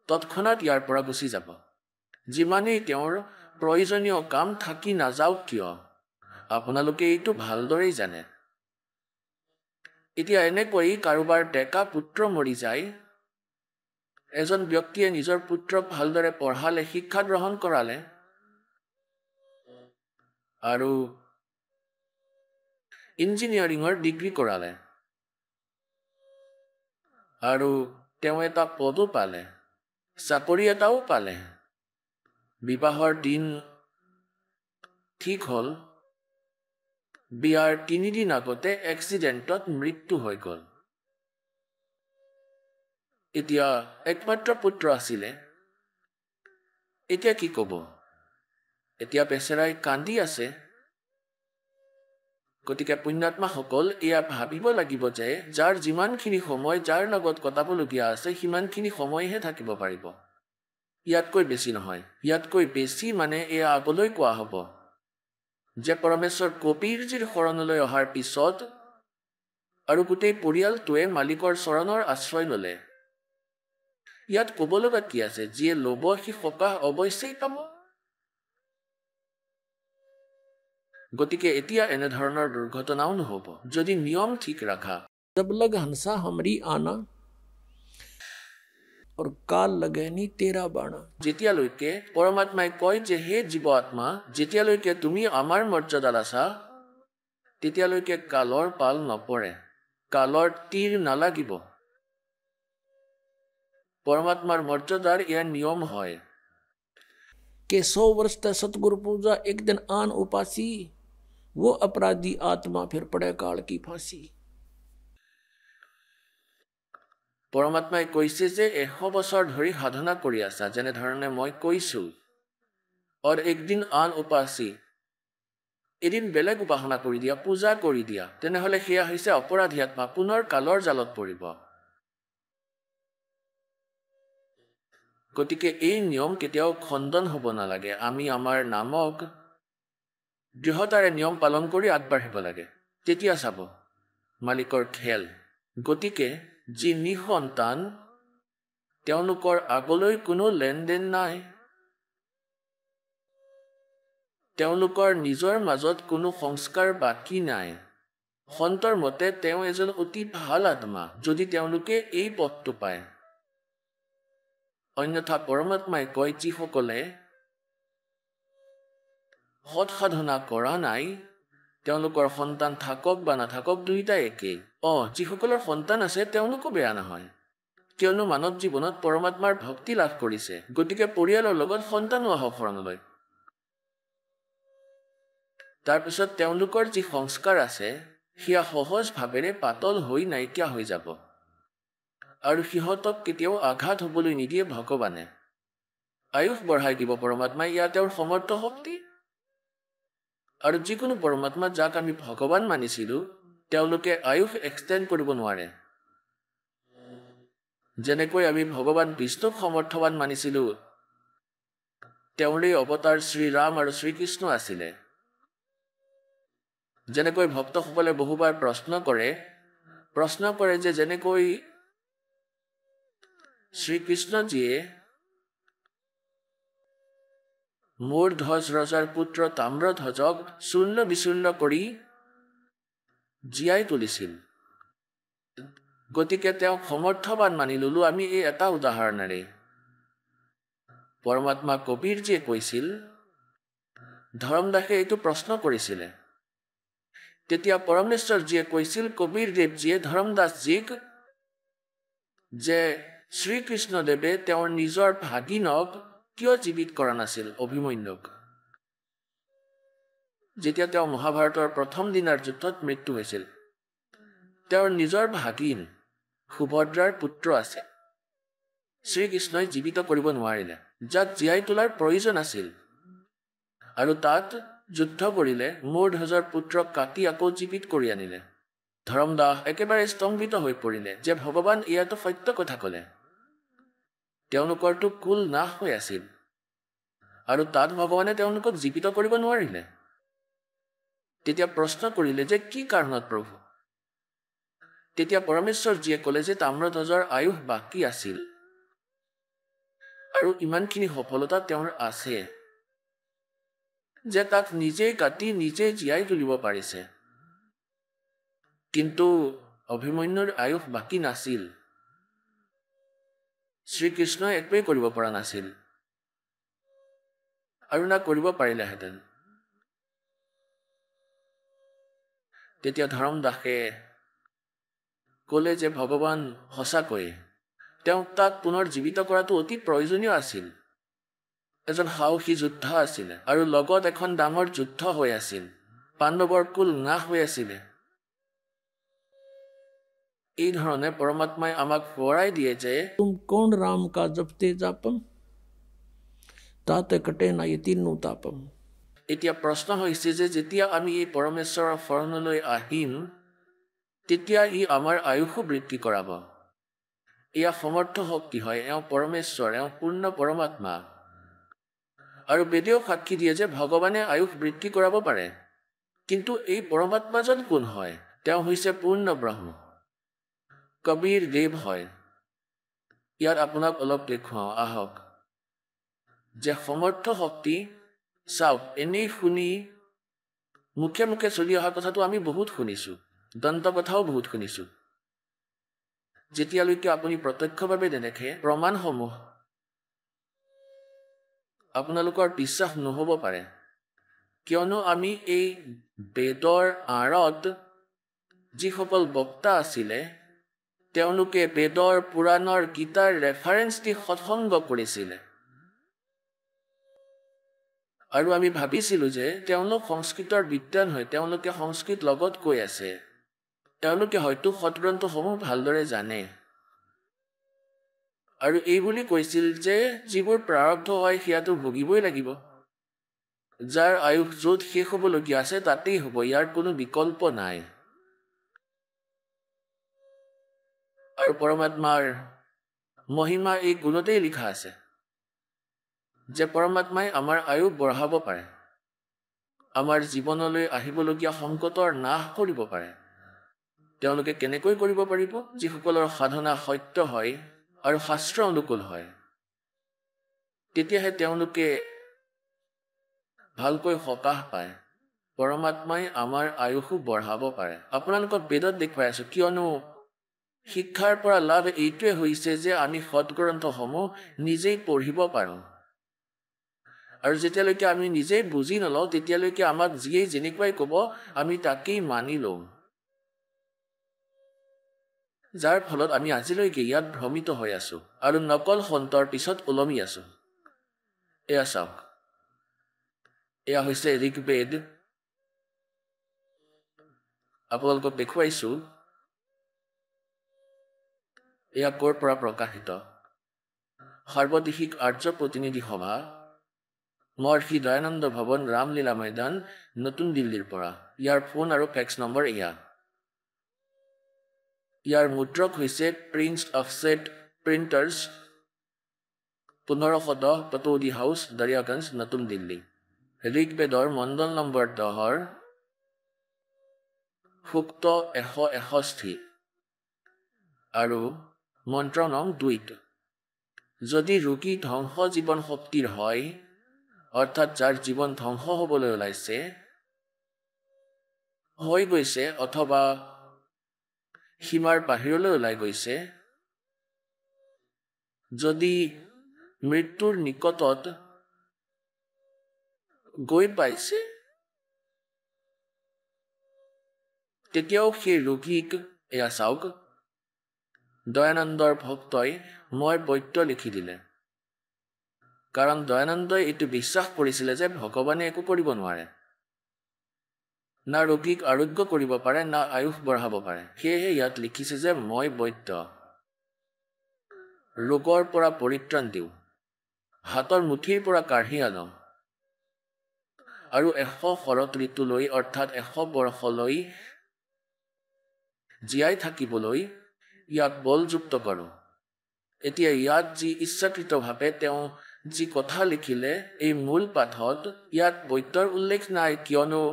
তৎক্ষণাৎ ইয়াৰ পৰা গুচি যাব। যিমানেই তেওঁৰ প্ৰয়োজনীয় কাম থাকি নাযাওক কিয়, আপোনালোকে এইটো ভালদৰেই জানে। এতিয়া এনেকৈ কাৰোবাৰ ডেকা পুত্ৰ মৰি যায়, এজন ব্যক্তিয়ে নিজৰ পুত্ৰক ভালদৰে পঢ়ালে, শিক্ষা গ্ৰহণ কৰালে, আৰু ইঞ্জিনিয়াৰিঙৰ ডিগ্ৰী কৰালে, আৰু তেওঁ এটা পদো পালে, চাকৰি এটাও পালে। বিবাহৰ দিন ঠিক হ'ল, বিয়াৰ 3 দিন আগতে এক্সিডেণ্টত মৃত্যু হৈ গ'ল। এতিয়া একমাত্ৰ পুত্ৰ আছিলে, এতিয়া কি ক'ব? এতিয়া বেচেৰাই কান্দি আছে। গতিকে পুণ্যাত্মাসকল, এয়া ভাবিব লাগিব যে যাৰ যিমানখিনি সময় যাৰ লগত কটাবলগীয়া আছে, সিমানখিনি সময়হে থাকিব পাৰিব, ইয়াতকৈ বেছি নহয়। ইয়াতকৈ বেছি মানে এয়া আগলৈ কোৱা হ'ব যে পৰমেশ্বৰ কবীৰজীৰ শৰণলৈ অহাৰ পিছত আৰু গোটেই পৰিয়ালটোৱে মালিকৰ চৰণৰ আশ্ৰয় ল'লে। ইয়াত ক'ব লগা কি আছে? যিয়ে ল'ব সি সকাহ অৱশ্যেই পাব। গতিকে এতিয়া এনেধৰণৰ দুৰ্ঘটনাও নহ'ব যদি নিয়ম ঠিক ৰাখা। जब लग हंसा हमरी आना और काल लगेनी तेरा बाणा। যেতিয়ালৈকে পৰমাত্মাই কয় যে হে জীৱ আত্মা, যেতিয়ালৈকে তুমি আমাৰ মৰ্যাদাত আছা, তেতিয়ালৈকে কালৰ পাল নপৰে, কালৰ তীৰ নালাগিব। পৰমাত্মাৰ মৰ্যাদাৰ এয়া নিয়ম হয়। के 100 वर्ष तक सतगुरु पूजा एक दिन आन उपासी, वो अपराधी आत्मा फिर पड़े काल की फांसी। পৰমাত্মাই কৈছে যে 100 বছৰ ধৰি সাধনা কৰি আছা, যেনেধৰণে মই কৈছো, আৰু একদিন আন উপাসী, এদিন বেলেগ উপাসনা কৰি দিয়া, পূজা কৰি দিয়া, তেনেহ'লে সেয়া হৈছে অপৰাধী আত্মা, পুনৰ কালৰ জালত পৰিব। গতিকে এই নিয়ম কেতিয়াও খণ্ডন হ'ব নালাগে। আমি আমাৰ নামক দৃঢ়তাৰে নিয়ম পালন কৰি আগবাঢ়িব লাগে। তেতিয়া চাব মালিকৰ খেল। গতিকে যি নিসন্তান তেওঁলোকৰ আগলৈ কোনো লেনদেন নাই, তেওঁলোকৰ নিজৰ মাজত কোনো সংস্কাৰ বাকী নাই। সন্তৰ মতে তেওঁ এজন অতি ভাল আত্মা যদি তেওঁলোকে এই পথটো পায়। অন্যথা পৰমাত্মাই কয় যিসকলে সৎ সাধনা কৰা নাই তেওঁলোকৰ সন্তান থাকক বা নাথাকক দুয়োটাই একেই। যিসকলৰ সন্তান আছে তেওঁলোকো বেয়া নহয়, কিয়নো মানৱ জীৱনত পৰমাত্মাৰ ভক্তি লাভ কৰিছে। গতিকে পৰিয়ালৰ লগত সন্তানো আহক শৰণলৈ। তাৰপিছত তেওঁলোকৰ যি সংস্কাৰ আছে সেয়া সহজ ভাৱেৰে পাতল হৈ নাইকিয়া হৈ যাব আৰু সিহঁতক কেতিয়াও আঘাত হ'বলৈ নিদিয়ে ভগৱানে। আয়ুস বঢ়াই দিব পৰমাত্মাই, ইয়াত তেওঁৰ সমৰ্থ শক্তি। আৰু যিকোনো পৰমাত্মা যাক আমি ভগৱান মানিছিলোঁ তেওঁলোকে আয়ুস এক্সটেণ্ড কৰিব নোৱাৰে। যেনেকৈ আমি ভগৱান বিষ্ণুক সমৰ্থৱান মানিছিলোঁ, তেওঁৰে অৱতাৰ শ্ৰীৰাম আৰু শ্ৰীকৃষ্ণ আছিলে। যেনেকৈ ভক্তসকলে বহুবাৰ প্ৰশ্ন কৰে যে যেনেকৈ শ্ৰীকৃষ্ণজীয়ে মোৰ ধ্বজ ৰজাৰ পুত্ৰ তাম্ৰধ্বজক চূৰ্ণ বিচূৰ্ণ কৰি জীয়াই তুলিছিল, গতিকে তেওঁক সমৰ্থৱান মানি ললো আমি এই এটা উদাহৰণেৰে। পৰমাত্মা কবীৰজীয়ে কৈছিল, ধৰমদাসে এইটো প্ৰশ্ন কৰিছিলে, তেতিয়া পৰমেশ্বৰজীয়ে কৈছিল কবীৰদেৱজীয়ে ধৰমদাসজীক যে শ্ৰীকৃষ্ণদেৱে তেওঁৰ নিজৰ ভাগিনক কিয় জীৱিত কৰা নাছিল, অভিমন্যুক, যেতিয়া তেওঁ মহাভাৰতৰ প্ৰথম দিনাৰ যুদ্ধত মৃত্যু হৈছিল। তেওঁৰ নিজৰ ভাগিন সুভদ্ৰাৰ পুত্ৰ আছে, শ্ৰীকৃষ্ণই জীৱিত কৰিব নোৱাৰিলে, যাক জীয়াই তোলাৰ প্ৰয়োজন আছিল, আৰু তাত যুদ্ধ কৰিলে মোৰ ধ্বজৰ পুত্ৰক কাটি আকৌ জীৱিত কৰি আনিলে। ধৰমদাস একেবাৰে স্তম্ভিত হৈ পৰিলে যে ভগৱান ইয়াতো সত্য কথা ক'লে। তেওঁলোকৰতো কুল নাশ হৈ আছিল আৰু তাত ভগৱানে তেওঁলোকক জীৱিত কৰিব নোৱাৰিলে। তেতিয়া প্ৰশ্ন কৰিলে যে কি কাৰণত প্ৰভু? তেতিয়া পৰমেশ্বৰজীয়ে ক'লে যে তাম্ৰধ্বজৰ আয়ুস বাকী আছিল আৰু ইমানখিনি সফলতা তেওঁৰ আছে যে তাক নিজেই কাটি নিজেই জীয়াই তুলিব পাৰিছে, কিন্তু অভিমন্যুৰ আয়ুস বাকী নাছিল। শ্ৰীকৃষ্ণই একোৱেই কৰিব পৰা নাছিল আৰু না কৰিব পাৰিলেহেঁতেন। তেতিয়া ধৰমদাসে ক'লে যে ভগৱান সঁচাকৈ তেওঁক তাক পুনৰ জীৱিত কৰাটো অতি প্ৰয়োজনীয় আছিল। এজন সাহসী যোদ্ধা আছিলে আৰু লগত এখন ডাঙৰ যুদ্ধ হৈ আছিল, পাণ্ডৱৰ কুল নাশ হৈ আছিলে। এই ধৰণে পৰমাত্মাই আমাক সোঁৱৰাই দিয়ে যে तुम कौन राम का जपते जापम ताते कटे ना ये तीनों तापम। এতিয়া প্ৰশ্ন হৈছে যে যেতিয়া আমি এই পৰমেশ্বৰৰ শৰণলৈ আহিম তেতিয়া ই আমাৰ আয়ুসো বৃদ্ধি কৰাব। এয়া সমৰ্থ শক্তি হয়, এওঁ পৰমেশ্বৰ, এওঁ পূৰ্ণ পৰমাত্মা। আৰু বেদেও সাক্ষী দিয়ে যে ভগৱানে আয়ুস বৃদ্ধি কৰাব পাৰে, কিন্তু এই পৰমাত্মাজন কোন হয়? তেওঁ হৈছে পূৰ্ণ ব্ৰহ্ম, কবীৰ দেৱ হয়। ইয়াত আপোনাক অলপ দেখুৱাওঁ আহক যে সমৰ্থ শক্তি। চাওক, এনেই শুনি মুখে মুখে চলি অহা কথাটো আমি বহুত শুনিছোঁ, দন্ত কথাও বহুত শুনিছোঁ। যেতিয়ালৈকে আপুনি প্ৰত্যক্ষভাৱে নেদেখে প্ৰমাণসমূহ, আপোনালোকৰ বিশ্বাস নহ'ব পাৰে, কিয়নো আমি এই বেদৰ আঁৰত যিসকল বক্তা আছিলে তেওঁলোকে বেদৰ পুৰাণৰ গীতাৰ ৰেফাৰেঞ্চ দি সৎসংগ কৰিছিলে আৰু আমি ভাবিছিলোঁ যে তেওঁলোক সংস্কৃতৰ বিদ্বান হয়, তেওঁলোকে সংস্কৃত লগত কৈ আছে, তেওঁলোকে হয়তো সৎগ্ৰন্থসমূহ ভালদৰে জানে আৰু এই বুলি কৈছিল যে যিবোৰ প্ৰাৰব্ধ হয় সেয়াটো ভুগিবই লাগিব, যাৰ আয়ুস য'ত শেষ হ'বলগীয়া আছে তাতেই হ'ব, ইয়াৰ কোনো বিকল্প নাই। আৰু পৰমাত্মাৰ মহিমা এই গুণতেই লিখা আছে যে পৰমাত্মাই আমাৰ আয়ুস বঢ়াব পাৰে, আমাৰ জীৱনলৈ আহিবলগীয়া সংকটৰ নাশ কৰিব পাৰে। তেওঁলোকে কেনেকৈ কৰিব পাৰিব? যিসকলৰ সাধনা সত্য হয় আৰু শাস্ত্ৰ অনুকূল হয়, তেতিয়াহে তেওঁলোকে ভালকৈ সকাহ পায়। পৰমাত্মাই আমাৰ আয়ুসো বঢ়াব পাৰে। আপোনালোকক বেদত দেখুৱাই আছো, কিয়নো শিক্ষাৰ পৰা লাভ এইটোৱে হৈছে যে আমি সৎগ্ৰন্থসমূহ নিজেই পঢ়িব পাৰোঁ। আৰু যেতিয়ালৈকে আমি নিজেই বুজি নলওঁ, তেতিয়ালৈকে আমাক যিয়ে যেনেকুৱাই ক'ব আমি তাকেই মানি লওঁ, যাৰ ফলত আমি আজিলৈকে ইয়াত ভ্ৰমিত হৈ আছো আৰু নকল সন্তৰ পিছত ওলমি আছো। এয়া চাওক, এয়া হৈছে ঋগ্বেদ। আপোনালোকক দেখুৱাইছো এয়া ক'ৰ পৰা প্ৰকাশিত। সৰ্বদেশিক আৰ্য প্ৰতিনিধি সভা, মহৰ্ষি দয়ানন্দ ভৱন, ৰামলীলা ময়দান, নতুন দিল্লীৰ পৰা। ইয়াৰ ফোন আৰু ফেক্স নম্বৰ এয়া। ইয়াৰ মুদ্ৰক হৈছে prince offset printers, 1510 পটৌদি house, Daryaganj, নতুন দিল্লী। ঋগ্বেদৰ মণ্ডল নম্বৰ 10 সূক্ত 161 আৰু মন্ত্ৰ নং 2। যদি ৰোগী ধ্বংস জীৱন শক্তিৰ হয়, অৰ্থাৎ যাৰ জীৱন ধ্বংস হ'বলৈ ওলাইছে, হৈ গৈছে অথবা সীমাৰ বাহিৰলৈ ওলাই গৈছে, যদি মৃত্যুৰ নিকটত গৈ পাইছে, তেতিয়াও সেই ৰোগীক এয়া চাওক, দয়ানন্দৰ ভক্তই মই বৈদ্য লিখি দিলে। কাৰণ দয়ানন্দই এইটো বিশ্বাস কৰিছিলে যে ভগৱানে একো কৰিব নোৱাৰে, না ৰোগীক আৰোগ্য কৰিব পাৰে, না আয়ুস বঢ়াব পাৰে। সেয়েহে ইয়াত লিখিছে যে মই বৈদ্য, ৰোগৰ পৰা পৰিত্ৰাণ দিওঁ, হাতৰ মুঠিৰ পৰা কাঢ়ি আনো আৰু 100 শৰৎ ঋতুলৈ অৰ্থাৎ 100 বৰ্ষলৈ জীয়াই থাকিবলৈ ইয়াক বলযুক্ত কৰোঁ। এতিয়া ইয়াত যি ইচ্ছাকৃতভাৱে তেওঁ যি কথা লিখিলে, এই মূল পাঠত ইয়াত বৈদ্যৰ উল্লেখ নাই, কিয়নো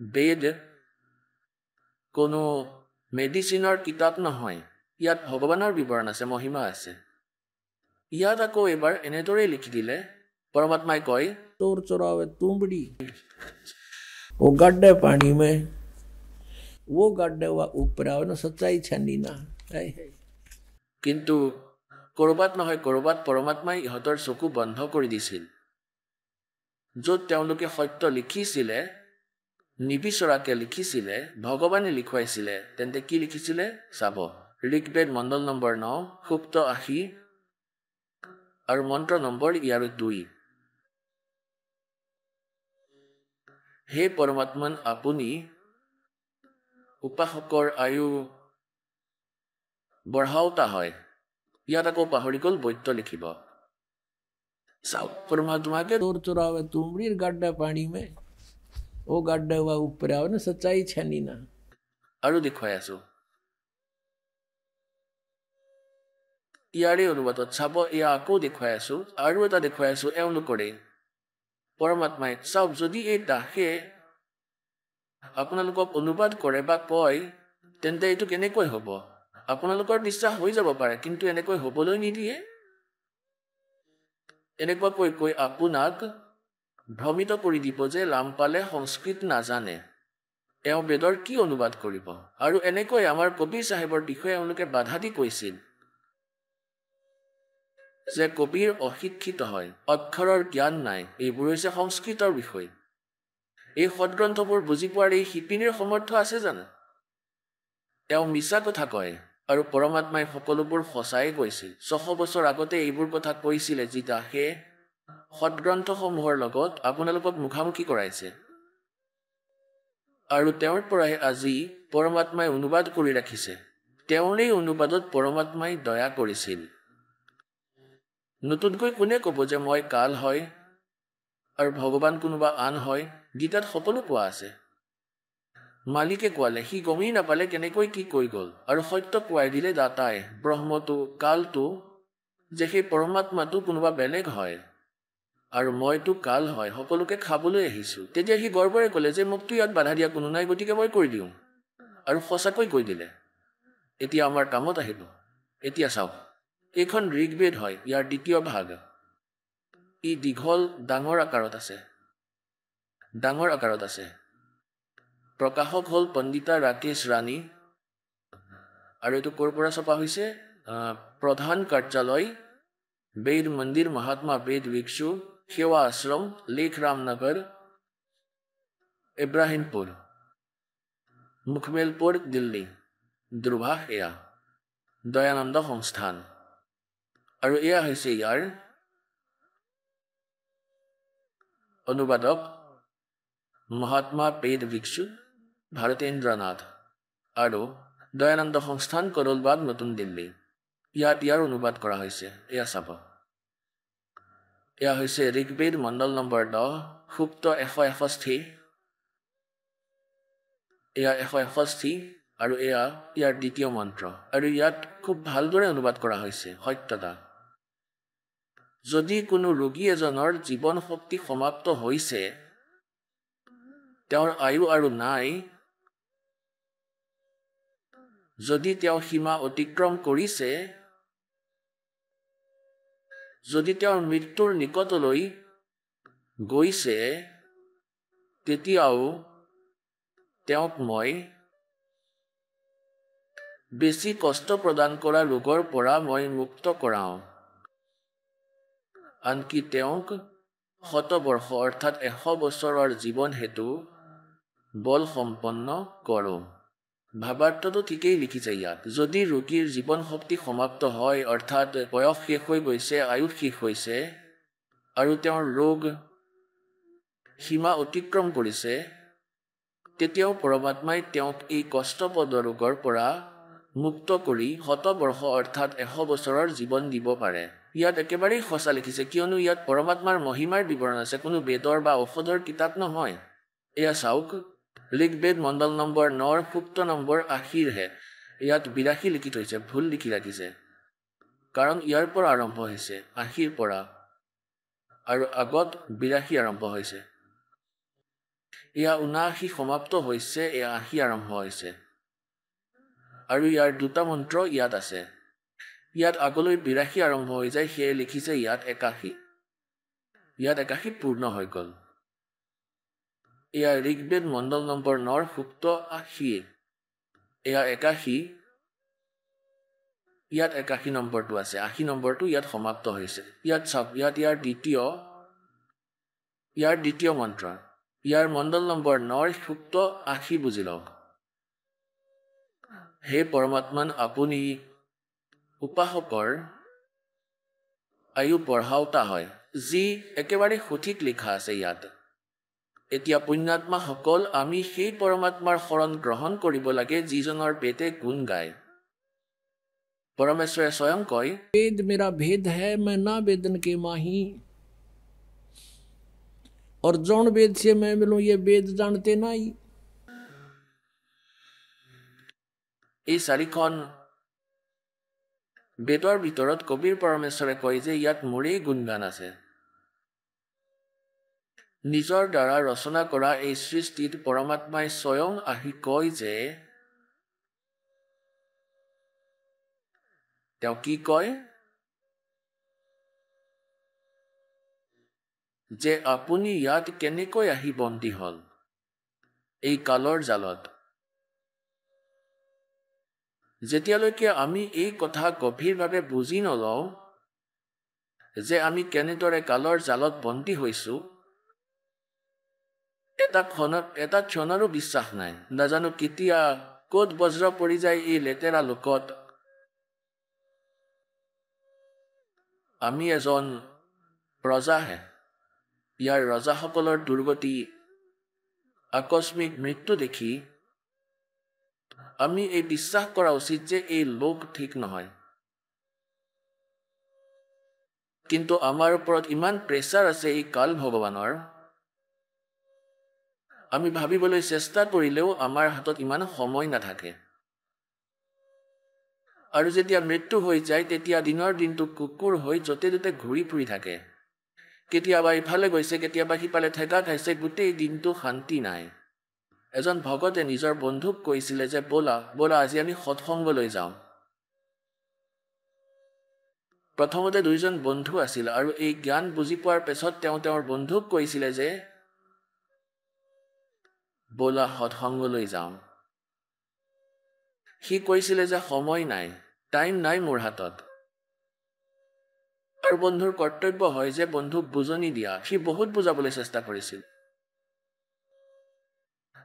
বেদ কোনো মেডিচিনৰ কিতাপ নহয়। ইয়াত ভগৱানৰ বিৱৰণ আছে, মহিমা আছে। ইয়াত আকৌ এবাৰ এনেদৰেই লিখি দিলে, পৰমাত্মাই কয়, तोर चोरावे तुमड़ी, वो गड्ढे पानी में, वो गड्ढे हुआ ऊपर आवे ना, सच्चाई छनी ना। কিন্তু ক'ৰবাত নহয় ক'ৰবাত পৰমাত্মাই ইহঁতৰ চকু বন্ধ কৰি দিছিল। য'ত তেওঁলোকে সত্য লিখিছিলে, নিবিচৰাকে লিখিছিলে, ভগৱানে লিখুৱাইছিলে, তেন্তে কি লিখিছিলে চাব। ঋগ্বেদ মণ্ডল নম্বৰ 9 সূক্ত 80 আৰু মন্ত্ৰ নম্বৰ ইয়াৰ 2। হে পৰমাত্মান, আপুনি উপাসকৰ আয়ু বঢ়াওতা হয়। ইয়াত আকৌ পাহৰি গ'ল বৈদ্য লিখিব। চাওক, পৰমাত্মাকে तोर चोरावे तुमड़ी गड्ढे पानी में, वो गड्ढे हुआ ऊपर आवे ना, सच्चाई छनी ना। আৰু দেখুৱাই আছো ইয়াৰে অনুবাদত চাব। এয়া আকৌ দেখুৱাই আছো, আৰু এটা দেখুৱাই আছো এওঁলোকৰে। পৰমাত্মাই চাওক, যদি এই দাসে আপোনালোকক অনুবাদ কৰে বা কয়, তেন্তে এইটো কেনেকৈ হ'ব? আপোনালোকৰ বিশ্বাস হৈ যাব পাৰে, কিন্তু এনেকৈ হ'বলৈ নিদিয়ে। এনেকুৱাকৈ কৈ আপোনাক ভ্ৰমিত কৰি দিব যে ৰামপালে সংস্কৃত নাজানে, এওঁ বেদৰ কি অনুবাদ কৰিব। আৰু এনেকৈ আমাৰ কবিৰ চাহেবৰ বিষয়ে এওঁলোকে বাধা দি কৈছিল যে কবিৰ অশিক্ষিত হয়, অক্ষৰৰ জ্ঞান নাই, এইবোৰ হৈছে সংস্কৃতৰ বিষয়। এই সদগ্ৰন্থবোৰ বুজি পোৱাৰ এই শিপিনীৰ সমৰ্থ আছে জানো? তেওঁ মিছা কথা কয়, আৰু পৰমাত্মাই সকলোবোৰ সঁচাই কৈছিল। 600 বছৰ আগতে এইবোৰ কথা কৈছিলে, যি দাসে সদগ্ৰন্থসমূহৰ লগত আপোনালোকক মুখামুখি কৰাইছে। আৰু তেওঁৰ পৰাই আজি পৰমাত্মাই অনুবাদ কৰি ৰাখিছে। তেওঁৰেই অনুবাদত পৰমাত্মাই দয়া কৰিছিল। নতুনকৈ কোনে ক'ব যে মই কাল হয় আৰু ভগৱান কোনোবা আন হয়? গীতাত সকলো কোৱা আছে। মালিকে কোৱালে, সি গমেই নাপালে কেনেকৈ কি কৈ গ'ল, আৰু সত্য কোৱাই দিলে দাতাই, ব্ৰহ্মটো, কালটো, যে সেই পৰমাত্মাটো কোনোবা বেলেগ হয় আৰু মইতো কাল হয়, সকলোকে খাবলৈ আহিছোঁ। তেতিয়া সি গৰ্বৰে ক'লে যে মোকতো ইয়াত বাধা দিয়া কোনো নাই, গতিকে মই কৰি দিওঁ। আৰু সঁচাকৈ কৈ দিলে। এতিয়া আমাৰ কামত আহিব। এতিয়া চাওক, এইখন ঋগ্বেদ হয়, ইয়াৰ দ্বিতীয় ভাগ। ই দীঘল ডাঙৰ আকাৰত আছে, ডাঙৰ আকাৰত আছে। প্ৰকাশক হ'ল পণ্ডিতা ৰাকেশ ৰাণী, আৰু এইটো ক'ৰ পৰা ছপা হৈছে? প্ৰধান কাৰ্যালয় বেদ মন্দিৰ মহাত্মা বেদ ভিক্ষু সেৱা আশ্ৰম লেখ ৰামনগৰ ইব্ৰাহিমপুৰ মুখমেলপুৰ দিল্লী দুৰ্ভাষ। এয়া দয়ানন্দ সংস্থান, আৰু এয়া হৈছে ইয়াৰ অনুবাদক মহাত্মা বেদ ভিক্ষু ভাৰতেন্দ্ৰ নাথ, আৰু দয়ানন্দ সংস্থান কৰলবাগ নতুন দিল্লী। ইয়াত ইয়াৰ অনুবাদ কৰা হৈছে। এয়া চাব, এয়া হৈছে ঋগ্বেদ মণ্ডল নম্বৰ 10 সূক্ত 161। এয়া 161, আৰু এয়া ইয়াৰ দ্বিতীয় মন্ত্ৰ, আৰু ইয়াত খুব ভালদৰে অনুবাদ কৰা হৈছে। সত্যতা, যদি কোনো ৰোগী এজনৰ জীৱন শক্তি সমাপ্ত হৈছে, তেওঁৰ আয়ু আৰু নাই, যদি তেওঁ সীমা অতিক্ৰম কৰিছে, যদি তেওঁৰ মৃত্যুৰ নিকটলৈ গৈছে, তেতিয়াও তেওঁক মই বেছি কষ্ট প্ৰদান কৰা ৰোগৰ পৰা মই মুক্ত কৰাওঁ, আনকি তেওঁক 100 বৰ্ষ অৰ্থাৎ 100 বছৰৰ জীৱন হেতু বল সম্পন্ন কৰোঁ। ভাৱাৰ্থটো ঠিকেই লিখিছে ইয়াত। যদি ৰোগীৰ জীৱন শক্তি সমাপ্ত হয়, অৰ্থাৎ বয়স শেষ হৈ গৈছে, আয়ু শেষ হৈছে, আৰু তেওঁৰ ৰোগ সীমা অতিক্ৰম কৰিছে, তেতিয়াও পৰমাত্মাই তেওঁক এই কষ্টপদ ৰোগৰ পৰা মুক্ত কৰি 100 বৰ্ষ অৰ্থাৎ 100 বছৰৰ জীৱন দিব পাৰে। ইয়াত একেবাৰেই সঁচা লিখিছে, কিয়নো ইয়াত পৰমাত্মাৰ মহিমাৰ বিৱৰণ আছে, কোনো বেদৰ বা ঔষধৰ কিতাপ নহয়। এয়া চাওক, ঋগ্বেদ মণ্ডল নম্বৰ 9 সূক্ত নম্বৰ 80হে। ইয়াত 82 লিখি থৈছে, ভুল লিখি ৰাখিছে, কাৰণ ইয়াৰ পৰা আৰম্ভ হৈছে 80ৰ পৰা, আৰু আগত 82 আৰম্ভ হৈছে। এয়া 79 সমাপ্ত হৈছে, এয়া 80 আৰম্ভ হৈছে, আৰু ইয়াৰ দুটা মন্ত্ৰ ইয়াত আছে। ইয়াত আগলৈ 82 আৰম্ভ হৈ যায়, সেয়ে লিখিছে ইয়াত 81। ইয়াত 81 পূৰ্ণ হৈ গ'ল। এয়া ঋগ্বেদ মণ্ডল নম্বৰ 9 সূক্ত 80। এয়া 81, ইয়াত 81 নম্বৰটো আছে, 80 নম্বৰটো ইয়াত সমাপ্ত হৈছে। ইয়াত চাওক, ইয়াত ইয়াৰ দ্বিতীয় মন্ত্ৰ, ইয়াৰ মণ্ডল নম্বৰ 9 সূক্ত 80 বুজি লওক। হে পৰমাত্মান, আপুনি উপাসকৰ আয়ু বঢ়াওতা হয়, যি একেবাৰে সঠিক লিখা আছে ইয়াত। এতিয়া পুণ্যাত্মাসকল, আমি সেই পৰমাত্মাৰ শৰণ গ্ৰহণ কৰিব লাগে, যিজনৰ বেদে গুণ গায়। পৰমেশ্বৰে স্বয়ং কয়, वेद मेरा भेद है, मैं ना वेदन के माही, और जौन वेद से मैं मिलूं ये वेद जानते नहीं। এই চাৰিখন বেদৰ ভিতৰত কবিৰ পৰমেশ্বৰে কয় যে ইয়াত মোৰেই গুণগান আছে। নিজৰ দ্বাৰা ৰচনা কৰা এই সৃষ্টিত পৰমাত্মাই স্বয়ং আহি কয় যে, তেওঁ কি কয়? যে আপুনি ইয়াত কেনেকৈ আহি বন্দী হ'ল এই কালৰ জালত। যেতিয়ালৈকে আমি এই কথা গভীৰভাৱে বুজি নলওঁ যে আমি কেনেদৰে কালৰ জালত বন্দী হৈছো, এটা ক্ষণৰো বিশ্বাস নাই। নাজানো কেতিয়া ক'ত বজ্ৰ পৰি যায় এই লেতেৰা লোকত। আমি এজন প্ৰজাহে, ইয়াৰ ৰজাসকলৰ দুৰ্গতি, আকস্মিক মৃত্যু দেখি আমি এই বিশ্বাস কৰা উচিত যে এই লোক ঠিক নহয়। কিন্তু আমাৰ ওপৰত ইমান প্ৰেছাৰ আছে এই কাল ভগৱানৰ, আমি ভাবিবলৈ চেষ্টা কৰিলেও আমাৰ হাতত ইমান সময় নাথাকে। আৰু যেতিয়া মৃত্যু হৈ যায়, তেতিয়া দিনৰ দিনটো কুকুৰ হৈ য'তে ত'তে ঘূৰি ফুৰি থাকে। কেতিয়াবা ইফালে গৈছে, কেতিয়াবা সিফালে ঠেকা খাইছে, গোটেই দিনটো শান্তি নাই। এজন ভকতে নিজৰ বন্ধুক কৈছিলে যে ব'লা ব'লা আজি আমি সৎসংগলৈ যাওঁ। প্ৰথমতে দুইজন বন্ধু আছিল আৰু এই জ্ঞান বুজি পোৱাৰ পিছত তেওঁ তেওঁৰ বন্ধুক কৈছিলে যে ব'লা সৎসংগলৈ যাওঁ। সি কৈছিলে যে সময় নাই, টাইম নাই মোৰ হাতত। আৰু বন্ধুৰ কৰ্তব্য হয় যে বন্ধুক বুজনি দিয়া। সি বহুত বুজাবলৈ চেষ্টা কৰিছিল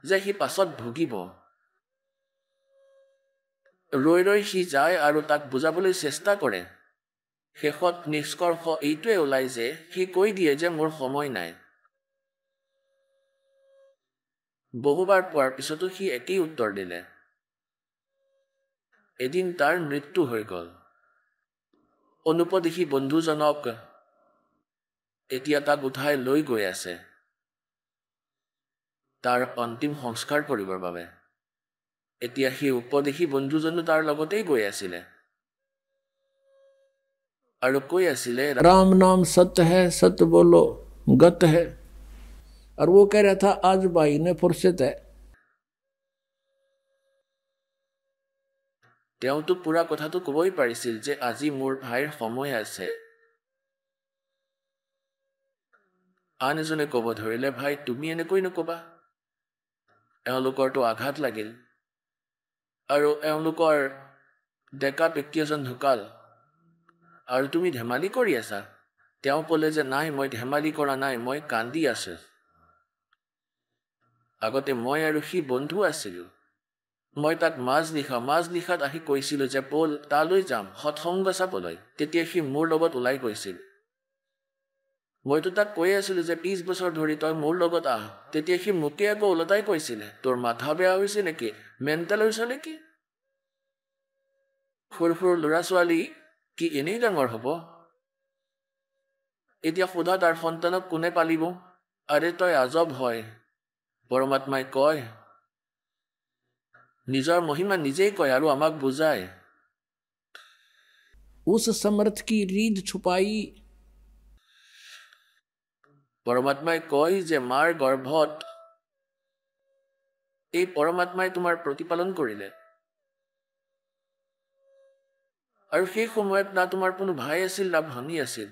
যে সি পাছত ভুগিব। ৰৈ ৰৈ সি যায় আৰু তাক বুজাবলৈ চেষ্টা কৰে। শেষত নিষ্কৰ্ষ এইটোৱে ওলাই যে সি কৈ দিয়ে যে মোৰ সময় নাই। বহুবাৰ পোৱাৰ পিছতো সি একেই উত্তৰ দিলে। এদিন তাৰ মৃত্যু হৈ গ'ল। অনুপদেশী বন্ধুজনক এতিয়া তাক উঠাই লৈ গৈ আছে তাৰ অন্তিম সংস্কাৰ কৰিবৰ বাবে। এতিয়া সেই উপদেশী বন্ধুজনো তাৰ লগতেই গৈ আছিলে আৰু কৈ আছিলে राम नाम सत्य है, सत्य बोलो गत है। और वो कह रहा था आज भाई ने फुर्सत है। তেওঁতো পুৰা কথাটো ক'বই পাৰিছিল যে আজি মোৰ ভাইৰ সময় আছে। আন এজনে ক'ব ধৰিলে ভাই তুমি এনেকৈ নক'বা। এওঁলোকৰতো আঘাত লাগিল আৰু এওঁলোকৰ ডেকা ব্যক্তি এজন ঢুকাল আৰু তুমি ধেমালি কৰি আছা। তেওঁ ক'লে যে নাই মই ধেমালি কৰা নাই, মই কান্দি আছো। আগতে মই আৰু সি বন্ধু আছিলোঁ। মই তাক মাজনিশাত আহি কৈছিলোঁ যে ব'ল তালৈ যাম সৎসংগ চাবলৈ। তেতিয়া সি মোৰ লগত ওলাই গৈছিল। মইতো তাক কৈ আছিলোঁ যে 20 বছৰ ধৰি তই মোৰ লগত আহ। তেতিয়া সি মোকে আকৌ ওলটাই কৈছিলে তোৰ মাথা বেয়া হৈছে নেকি, মেণ্টেল হৈছে নেকি? সৰু সৰু ল'ৰা ছোৱালী কি এনেই ডাঙৰ হ'ব? এতিয়া সোধা তাৰ সন্তানক কোনে পালিব? আৰে তই আজব হয়। পৰমাত্মাই কয়, নিজৰ মহিমা নিজেই কয় আৰু আমাক বুজায়। उस समर्थ की रीढ़ छुपाई। পৰমাত্মাই কয় যে মাৰ গৰ্ভত এই পৰমাত্মাই তোমাৰ প্ৰতিপালন কৰিলে। আৰু সেই সময়ত না তোমাৰ কোনো ভাই আছিল না ভনী আছিল।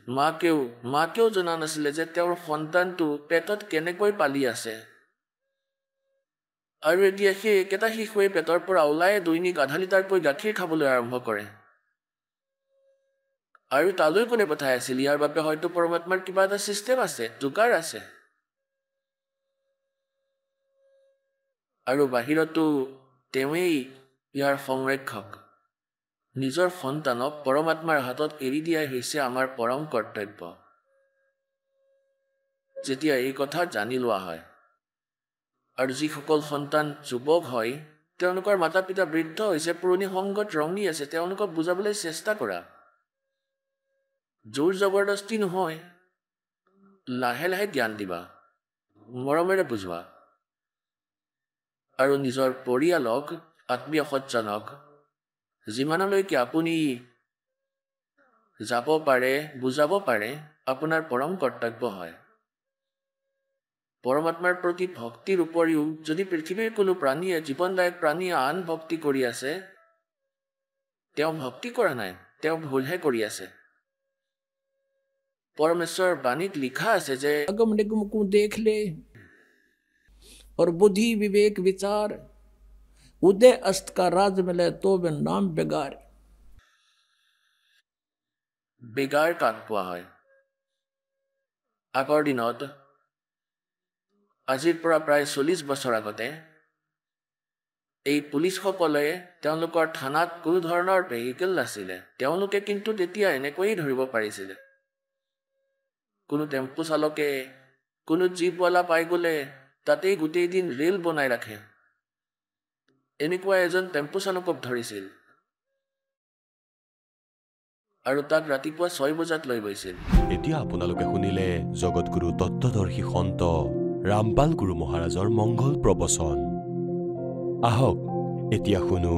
মাকেও জনা নাছিলে যে তেওঁৰ সন্তানটো পেটত কেনেকৈ পালি আছে। আৰু এতিয়া সেই একেটা শিশুৱে পেটৰ পৰা ওলাই দৈনিক আধা লিটাৰকৈ গাখীৰ খাবলৈ আৰম্ভ কৰে। আৰু তালৈ কোনে পঠাই আছিল? ইয়াৰ বাবে হয়তো পৰমাত্মাৰ কিবা এটা ছিষ্টেম আছে, যোগাৰ আছে। আৰু বাহিৰতো তেওঁৱেই ইয়াৰ সংৰক্ষক। নিজৰ সন্তানক পৰমাত্মাৰ হাতত এৰি দিয়াই হৈছে আমাৰ পৰম কৰ্তব্য। যেতিয়া এই কথা জানি লোৱা হয় আৰু যিসকল সন্তান যুৱক হয় তেওঁলোকৰ মাতা পিতা বৃদ্ধ হৈছে, পুৰণি সংগত ৰঙি আছে, তেওঁলোকক বুজাবলৈ চেষ্টা কৰা। জোৰ জবৰদস্তি নহয়, লাহে লাহে জ্ঞান দিবা, মৰমেৰে বুজোৱা। আৰু নিজৰ পৰিয়ালক আত্মীয় সজ্জনক যিমানলৈকে আপুনি যাব পাৰে বুজাব পাৰে আপোনাৰ পৰম কৰ্তব্য হয়। পৰমাত্মাৰ প্ৰতি ভক্তিৰ উপৰিও যদি পৃথিৱীৰ কোনো প্ৰাণীয়ে জীৱনদায়ক প্ৰাণীয়ে আন ভক্তি কৰি আছে, তেওঁ ভক্তি কৰা নাই, তেওঁ ভুলহে কৰি আছে। परमेश्वर बाणीत लिखा है जे अगम निगम को देख ले और बुद्धि विवेक विचार उदय अस्त का राज मिले तो वे नाम बेगार। बेगार काक पोৱা হয়। আগৰ দিনত আজিৰ পৰা প্ৰায় 40 বছৰ আগতে এই পুলিচসকলে তেওঁলোকৰ থানাত কোনো ধৰণৰ ভেহিকল নাছিলে। তেওঁলোকে কিন্তু তেতিয়া এনেকৈ ধৰিব পাৰিছিল। কোনো টেম্পু চালকে কোনো জীপৱালা পাই গ'লে তাতেই গোটেই দিন ৰেল বনাই ৰাখে। এনেকুৱা এজন টেম্পু চালকক ধৰিছিল আৰু তাক ৰাতিপুৱা 6 বজাত লৈ গৈছিল। এতিয়া আপোনালোকে শুনিলে জগতগুৰু তত্ত্বদৰ্শী সন্ত ৰামপাল গুৰু মহাৰাজৰ মংগল প্ৰবচন। আহক এতিয়া শুনো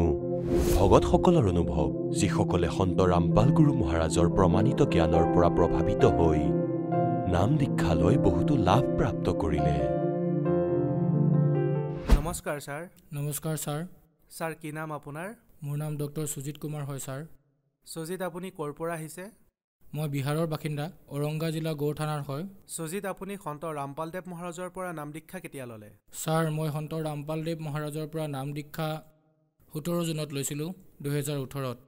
ভগতসকলৰ অনুভৱ, যিসকলে সন্ত ৰামপাল গুৰু মহাৰাজৰ প্ৰমাণিত জ্ঞানৰ পৰা প্ৰভাৱিত হৈ নাম দীক্ষা লৈ বহুতো লাভ প্ৰাপ্ত কৰিলে। নমস্কাৰ ছাৰ। নমস্কাৰ ছাৰ। ছাৰ কি নাম আপোনাৰ? মোৰ নাম ডক্টৰ সুজিত কুমাৰ হয় ছাৰ। সুজিত আপুনি ক'ৰ পৰা আহিছে? মই বিহাৰৰ বাসিন্দা, ঔৰংগা জিলা গৌৰ থানাৰ হয়। সুজিত আপুনি সন্ত ৰামপালদেৱ মহাৰাজৰ পৰা নাম দীক্ষা কেতিয়া ল'লে? ছাৰ মই সন্ত ৰামপালদেৱ মহাৰাজৰ পৰা নাম দীক্ষা 17 জুনত লৈছিলোঁ 2018-ত।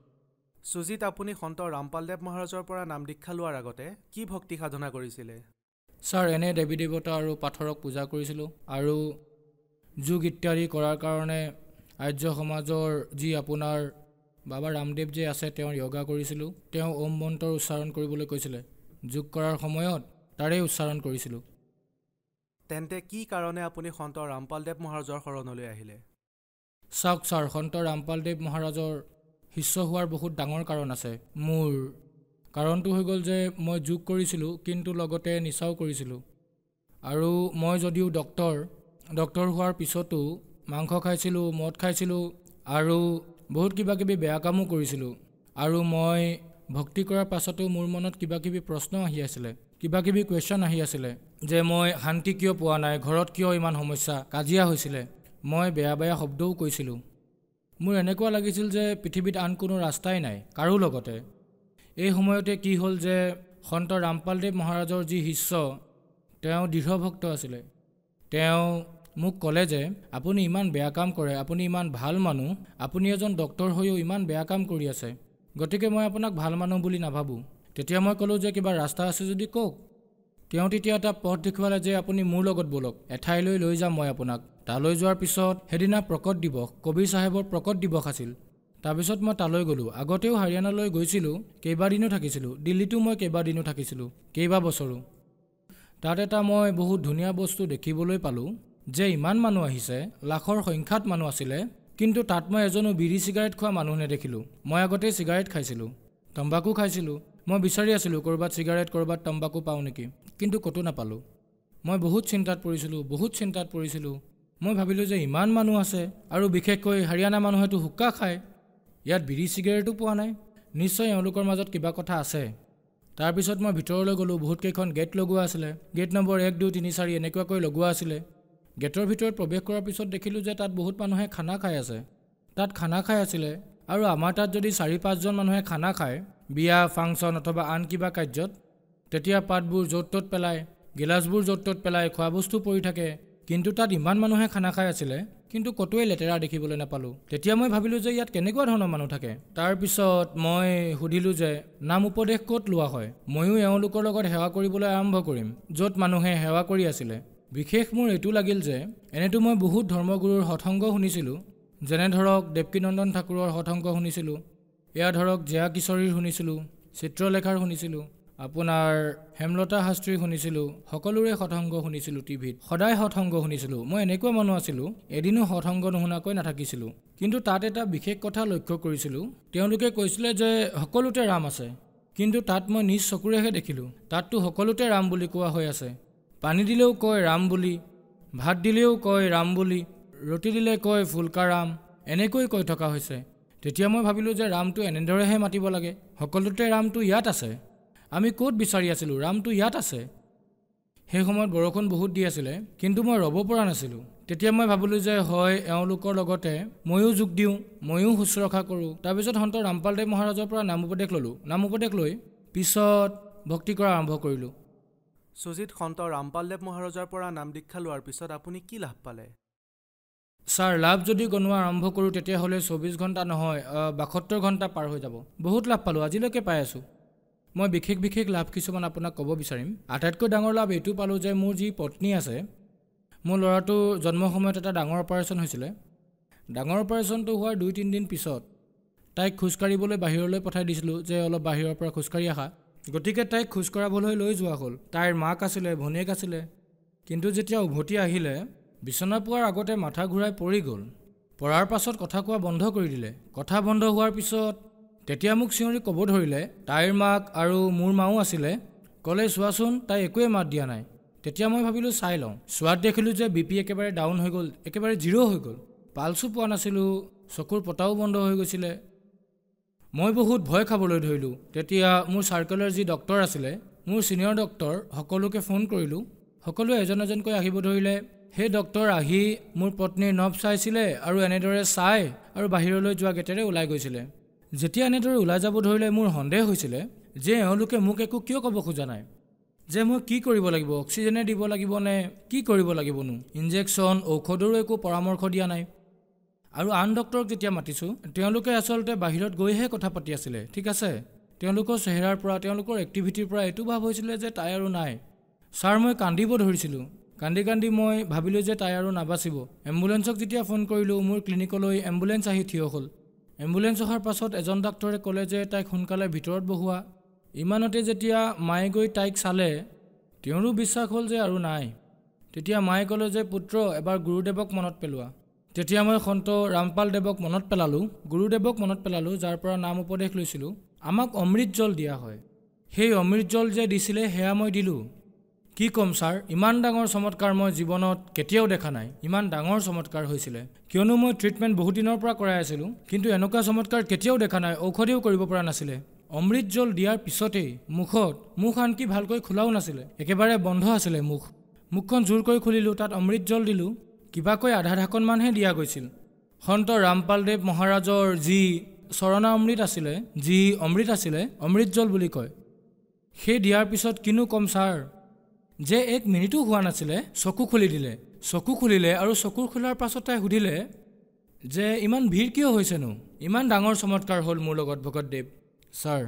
সুজিত আপুনি সন্ত ৰামপালদেৱ মহাৰাজৰ পৰা নাম দীক্ষা লোৱাৰ আগতে কি ভক্তি সাধনা কৰিছিলে? ছাৰ এনে দেৱী দেৱতা আৰু পাথৰক পূজা কৰিছিলোঁ আৰু যোগ ইত্যাদি কৰাৰ কাৰণে আৰ্য সমাজৰ যি আপোনাৰ বাবা ৰামদেৱ যে আছে তেওঁৰ য়োগা কৰিছিলোঁ। তেওঁ ওম মন্ত্ৰৰ উচ্চাৰণ কৰিবলৈ কৈছিলে। যোগ কৰাৰ সময়ত তাৰেই উচ্চাৰণ কৰিছিলোঁ। তেন্তে কি কাৰণে আপুনি সন্ত ৰামপালদেৱ মহাৰাজৰ শৰণলৈ আহিলে? চাওক ছাৰ, সন্ত ৰামপালদেৱ মহাৰাজৰ শিষ্য হোৱাৰ বহুত ডাঙৰ কাৰণ আছে। মোৰ কাৰণটো হৈ গ'ল যে মই যোগ কৰিছিলোঁ কিন্তু লগতে নিচাও কৰিছিলোঁ। আৰু মই যদিও ডক্টৰ হোৱাৰ পিছতো মাংস খাইছিলোঁ, মদ খাইছিলোঁ আৰু বহুত কিবা কিবি বেয়া কামো কৰিছিলোঁ। আৰু মই ভক্তি কৰাৰ পাছতো মোৰ মনত কিবা কিবি প্ৰশ্ন আহি আছিলে, কিবা কিবি কুৱেশ্যন আহি আছিলে যে মই শান্তি কিয় পোৱা নাই, ঘৰত কিয় ইমান সমস্যা, কাজিয়া হৈছিলে, মই বেয়া বেয়া শব্দও কৈছিলোঁ। মোৰ এনেকুৱা লাগিছিল যে পৃথিৱীত আন কোনো ৰাস্তাই নাই কাৰো লগতে। এই সময়তে কি হ'ল যে সন্ত ৰামপালদেৱ মহাৰাজৰ যি শিষ্য তেওঁ দৃঢ় ভক্ত আছিলে। তেওঁ মোক ক'লে যে আপুনি ইমান বেয়া কাম কৰে, আপুনি ইমান ভাল মানুহ, আপুনি এজন ডক্টৰ হৈও ইমান বেয়া কাম কৰি আছে, গতিকে মই আপোনাক ভাল মানুহ বুলি নাভাবোঁ। তেতিয়া মই ক'লোঁ যে কিবা ৰাস্তা আছে যদি কওক। তেওঁ তেতিয়া এটা পথ দেখুৱালে যে আপুনি মোৰ লগত ব'লক, এঠাইলৈ লৈ যাম মই আপোনাক। তালৈ যোৱাৰ পিছত সেইদিনা প্ৰকট দিৱস, কবিৰ চাহেবৰ প্ৰকট দিৱস আছিল। তাৰপিছত মই তালৈ গ'লোঁ। আগতেও হাৰিয়ানালৈ গৈছিলোঁ, কেইবাদিনো থাকিছিলোঁ। দিল্লীতো মই কেইবাদিনো থাকিছিলোঁ, কেইবা বছৰো। তাত এটা মই বহুত ধুনীয়া বস্তু দেখিবলৈ পালোঁ যে ইমান মানুহ আহিছে, লাখৰ সংখ্যাত মানুহ আছিলে, কিন্তু তাত মই এজনো বিড়ি চিগাৰেট খোৱা মানুহ নেদেখিলোঁ। মই আগতে চিগাৰেট খাইছিলোঁ, তম্বাকু খাইছিলোঁ। মই বিচাৰি আছিলোঁ ক'ৰবাত চিগাৰেট, ক'ৰবাত তম্বাকু পাওঁ নেকি, কিন্তু ক'তো নাপালোঁ। মই বহুত চিন্তাত পৰিছিলোঁ। মই ভাবিলোঁ যে ইমান মানুহ আছে আৰু বিশেষকৈ হাৰিয়ানা মানুহেতো হুক্কা খায়, ইয়াত বিড়ি চিগাৰেটো পোৱা নাই, নিশ্চয় এওঁলোকৰ মাজত কিবা কথা আছে। তাৰপিছত মই ভিতৰলৈ গ'লোঁ। বহুতকেইখন গেট লগোৱা আছিলে, গেট নম্বৰ 1, 2, 3, 4 এনেকুৱাকৈ লগোৱা আছিলে। গেটৰ ভিতৰত প্ৰৱেশ কৰাৰ পিছত দেখিলোঁ যে তাত বহুত মানুহে খানা খাই আছে। তাত খানা খাই আছিলে আৰু আমাৰ তাত যদি 4-5জন মানুহে খানা খায় বিয়া, ফাংচন অথবা আন কিবা কাৰ্যত, তেতিয়া পাতবোৰ য'ত ত'ত পেলায়, গিলাচবোৰ য'ত ত'ত পেলায়, খোৱা বস্তু পৰি থাকে। কিন্তু তাত ইমান মানুহে খানা খাই আছিলে, কিন্তু ক'তোৱে লেতেৰা দেখিবলৈ নাপালোঁ। তেতিয়া মই ভাবিলোঁ যে ইয়াত কেনেকুৱা ধৰণৰ মানুহ থাকে। তাৰপিছত মই সুধিলোঁ যে নাম উপদেশ ক'ত লোৱা হয়, ময়ো এওঁলোকৰ লগত সেৱা কৰিবলৈ আৰম্ভ কৰিম য'ত মানুহে সেৱা কৰি আছিলে। বিশেষ মোৰ এইটো লাগিল যে এনেতো মই বহুত ধৰ্মগুৰুৰ সৎসংগ শুনিছিলোঁ, যেনে ধৰক দেৱকীনন্দন ঠাকুৰৰ সৎসংগ শুনিছিলোঁ, এয়া ধৰক জয়া কিশোৰীৰ শুনিছিলোঁ, চিত্ৰলেখাৰ শুনিছিলোঁ, আপোনাৰ হেমলতা শাস্ত্ৰী শুনিছিলোঁ, সকলোৰে সৎসংগ শুনিছিলোঁ। টিভিত সদায় সৎসংগ শুনিছিলোঁ। মই এনেকুৱা মানুহ আছিলোঁ, এদিনো সৎসংগ নুশুনাকৈ নাথাকিছিলোঁ। কিন্তু তাত এটা বিশেষ কথা লক্ষ্য কৰিছিলোঁ, তেওঁলোকে কৈছিলে যে সকলোতে ৰাম আছে, কিন্তু তাত মই নিজ চকুৰেহে দেখিলোঁ তাততো সকলোতে ৰাম বুলি কোৱা হৈ আছে। পানী দিলেও কয় ৰাম বুলি, ভাত দিলেও কয় ৰাম বুলি, ৰুটি দিলে কয় ফুলকা ৰাম, এনেকৈ কৈ থকা হৈছে। তেতিয়া মই ভাবিলোঁ যে ৰামটো এনেদৰেহে মাতিব লাগে, সকলোতে ৰামটো ইয়াত আছে, আমি ক'ত বিচাৰি আছিলোঁ, ৰামটো ইয়াত আছে। সেই সময়ত বৰষুণ বহুত দি আছিলে, কিন্তু মই ৰ'ব পৰা নাছিলোঁ। তেতিয়া মই ভাবিলোঁ যে হয় এওঁলোকৰ লগতে ময়ো যোগ দিওঁ, ময়ো শুশ্ৰূষা কৰোঁ। তাৰপিছত সন্ত ৰামপালদেৱ মহাৰাজৰ পৰা নাম উপদেশ ল'লোঁ। নাম উপদেশ লৈ পিছত ভক্তি কৰা আৰম্ভ কৰিলোঁ। সুজিত, সন্ত ৰামপালদেৱ মহাৰাজৰ পৰা নাম দীক্ষা লোৱাৰ পিছত আপুনি কি লাভ পালে? ছাৰ লাভ যদি গণোৱা আৰম্ভ কৰোঁ তেতিয়াহ'লে 24 ঘণ্টা নহয় 72 ঘণ্টা পাৰ হৈ যাব। বহুত লাভ পালোঁ, আজিলৈকে পাই আছোঁ। মই বিশেষ লাভ কিছুমান আপোনাক ক'ব বিচাৰিম। আটাইতকৈ ডাঙৰ লাভ এইটো পালোঁ যে মোৰ যি পত্নী আছে, মোৰ ল'ৰাটো জন্মৰ সময়ত এটা ডাঙৰ অপাৰেশ্যন হৈছিলে। ডাঙৰ অপাৰেশ্যনটো হোৱাৰ 2-3 দিন পিছত তাইক খোজকাঢ়িবলৈ বাহিৰলৈ পঠাই দিছিলোঁ যে অলপ বাহিৰৰ পৰা খোজকাঢ়ি আহা। গতিকে তাইক খোজকঢ়াবলৈ লৈ যোৱা হ'ল। তাইৰ মাক আছিলে, ভনীয়েক আছিলে। কিন্তু যেতিয়া উভতি আহিলে বিচনা পোৱাৰ আগতে মাথা ঘূৰাই পৰি গ'ল। পৰাৰ পাছত কথা কোৱা বন্ধ কৰি দিলে। কথা বন্ধ হোৱাৰ পিছত তেতিয়া মোক চিঞৰি ক'ব ধৰিলে, তাইৰ মাক আৰু মোৰ মাও আছিলে, ক'লে চোৱাচোন তাই একোৱে মাত দিয়া নাই। তেতিয়া মই ভাবিলোঁ চাই লওঁ। চোৱাত দেখিলোঁ যে BP একেবাৰে ডাউন হৈ গ'ল, একেবাৰে 0 হৈ গ'ল। পালছো পোৱা নাছিলোঁ, চকুৰ পতাও বন্ধ হৈ গৈছিলে। মই বহুত ভয় খাবলৈ ধৰিলোঁ। তেতিয়া মোৰ চাৰ্কেলৰ যি ডক্টৰ আছিলে, মোৰ ছিনিয়ৰ ডক্টৰ, সকলোকে ফোন কৰিলোঁ। সকলোৱে এজন এজনকৈ আহিব ধৰিলে। সেই ডক্টৰ আহি মোৰ পত্নীৰ নখ চাইছিলে আৰু এনেদৰে চাই আৰু বাহিৰলৈ যোৱা গেটেৰে ওলাই গৈছিলে। যেতিয়া এনেদৰে ওলাই যাব ধৰিলে মোৰ সন্দেহ হৈছিলে যে এওঁলোকে মোক একো কিয় ক'ব খোজা নাই, যে মই কি কৰিব লাগিব, অক্সিজেনে দিব লাগিব নে কি কৰিব লাগিবনো। ইনজেকশ্যন ঔষধৰো একো পৰামৰ্শ দিয়া নাই। আৰু আন ডক্টৰক যেতিয়া মাতিছোঁ তেওঁলোকে আচলতে বাহিৰত গৈহে কথা পাতি আছিলে। ঠিক আছে, তেওঁলোকৰ চেহেৰাৰ পৰা তেওঁলোকৰ এক্টিভিটিৰ পৰা এইটো ভাৱ হৈছিলে যে তাই আৰু নাই। ছাৰ মই কান্দিব ধৰিছিলোঁ। কান্দি কান্দি মই ভাবিলোঁ যে তাই আৰু নাবাচিব। এম্বুলেঞ্চক যেতিয়া ফোন কৰিলোঁ মোৰ ক্লিনিকলৈ এম্বুলেঞ্চ আহি থিয় হ'ল। এম্বুলেঞ্চ অহাৰ পাছত এজন ডাক্তৰে ক'লে যে তাইক সোনকালে ভিতৰত বহোৱা। ইমানতে যেতিয়া মায়ে গৈ তাইক চালে তেওঁৰো বিশ্বাস হ'ল যে আৰু নাই। তেতিয়া মায়ে ক'লে যে পুত্ৰ এবাৰ গুৰুদেৱক মনত পেলোৱা। তেতিয়া মই সন্ত ৰামপাল দেৱক মনত পেলালোঁ, গুৰুদেৱক মনত পেলালোঁ, যাৰ পৰা নাম উপদেশ লৈছিলোঁ। আমাক অমৃত জল দিয়া হয়, সেই অমৃত জল যে দিছিলে সেয়া মই দিলোঁ। কি ক'ম ছাৰ, ইমান ডাঙৰ চমৎকাৰ মই জীৱনত কেতিয়াও দেখা নাই। ইমান ডাঙৰ চমৎকাৰ হৈছিলে, কিয়নো মই ট্ৰিটমেণ্ট বহুত দিনৰ পৰা কৰাই আছিলোঁ, কিন্তু এনেকুৱা চমৎকাৰ কেতিয়াও দেখা নাই। ঔষধেও কৰিব পৰা নাছিলে। অমৃত জল দিয়াৰ পিছতেই মুখ আনকি ভালকৈ খোলাও নাছিলে, একেবাৰে বন্ধ আছিলে মুখখন জোৰ কৰি খুলিলোঁ, তাত অমৃত জল দিলোঁ। কিবাকৈ আধা ঢাকনমানহে দিয়া গৈছিল। সন্ত ৰামপালদেৱ মহাৰাজৰ যি চৰণা অমৃত আছিলে, যি অমৃত আছিলে, অমৃত জল বুলি কয়, সেই দিয়াৰ পিছত কিনো ক'ম ছাৰ, যে 1 মিনিটো হোৱা নাছিলে চকু খুলি দিলে। চকু খুলিলে আৰু চকুৰ খোলাৰ পাছত তাই সুধিলে যে ইমান ভিৰ কিয় হৈছেনো, ইমান ডাঙৰ চমৎকাৰ হ'ল মোৰ লগত ভগতদেৱ। ছাৰ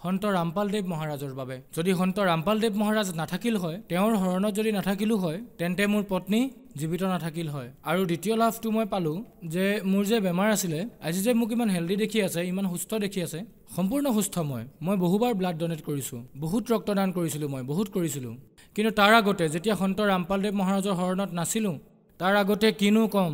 সন্ত ৰামপালদেৱ মহাৰাজৰ বাবে। যদি সন্ত ৰামপালদেৱ মহাৰাজ নাথাকিল হয়, তেওঁৰ শৰণত যদি নাথাকিলোঁ হয়, তেন্তে মোৰ পত্নী জীৱিত নাথাকিল হয়। আৰু দ্বিতীয় লাভটো মই পালোঁ যে মোৰ যে বেমাৰ আছিলে, আজি যে মোক ইমান হেল্ডি দেখি আছে, ইমান সুস্থ দেখি আছে, সম্পূৰ্ণ সুস্থ মই বহুবাৰ ব্লাড ডনেট কৰিছোঁ, বহুত ৰক্তদান কৰিছিলোঁ, মই বহুত কৰিছিলোঁ। কিন্তু তাৰ আগতে যেতিয়া সন্ত ৰামপালদেৱ মহাৰাজৰ শৰণত নাছিলোঁ, তাৰ আগতে কিনো ক'ম,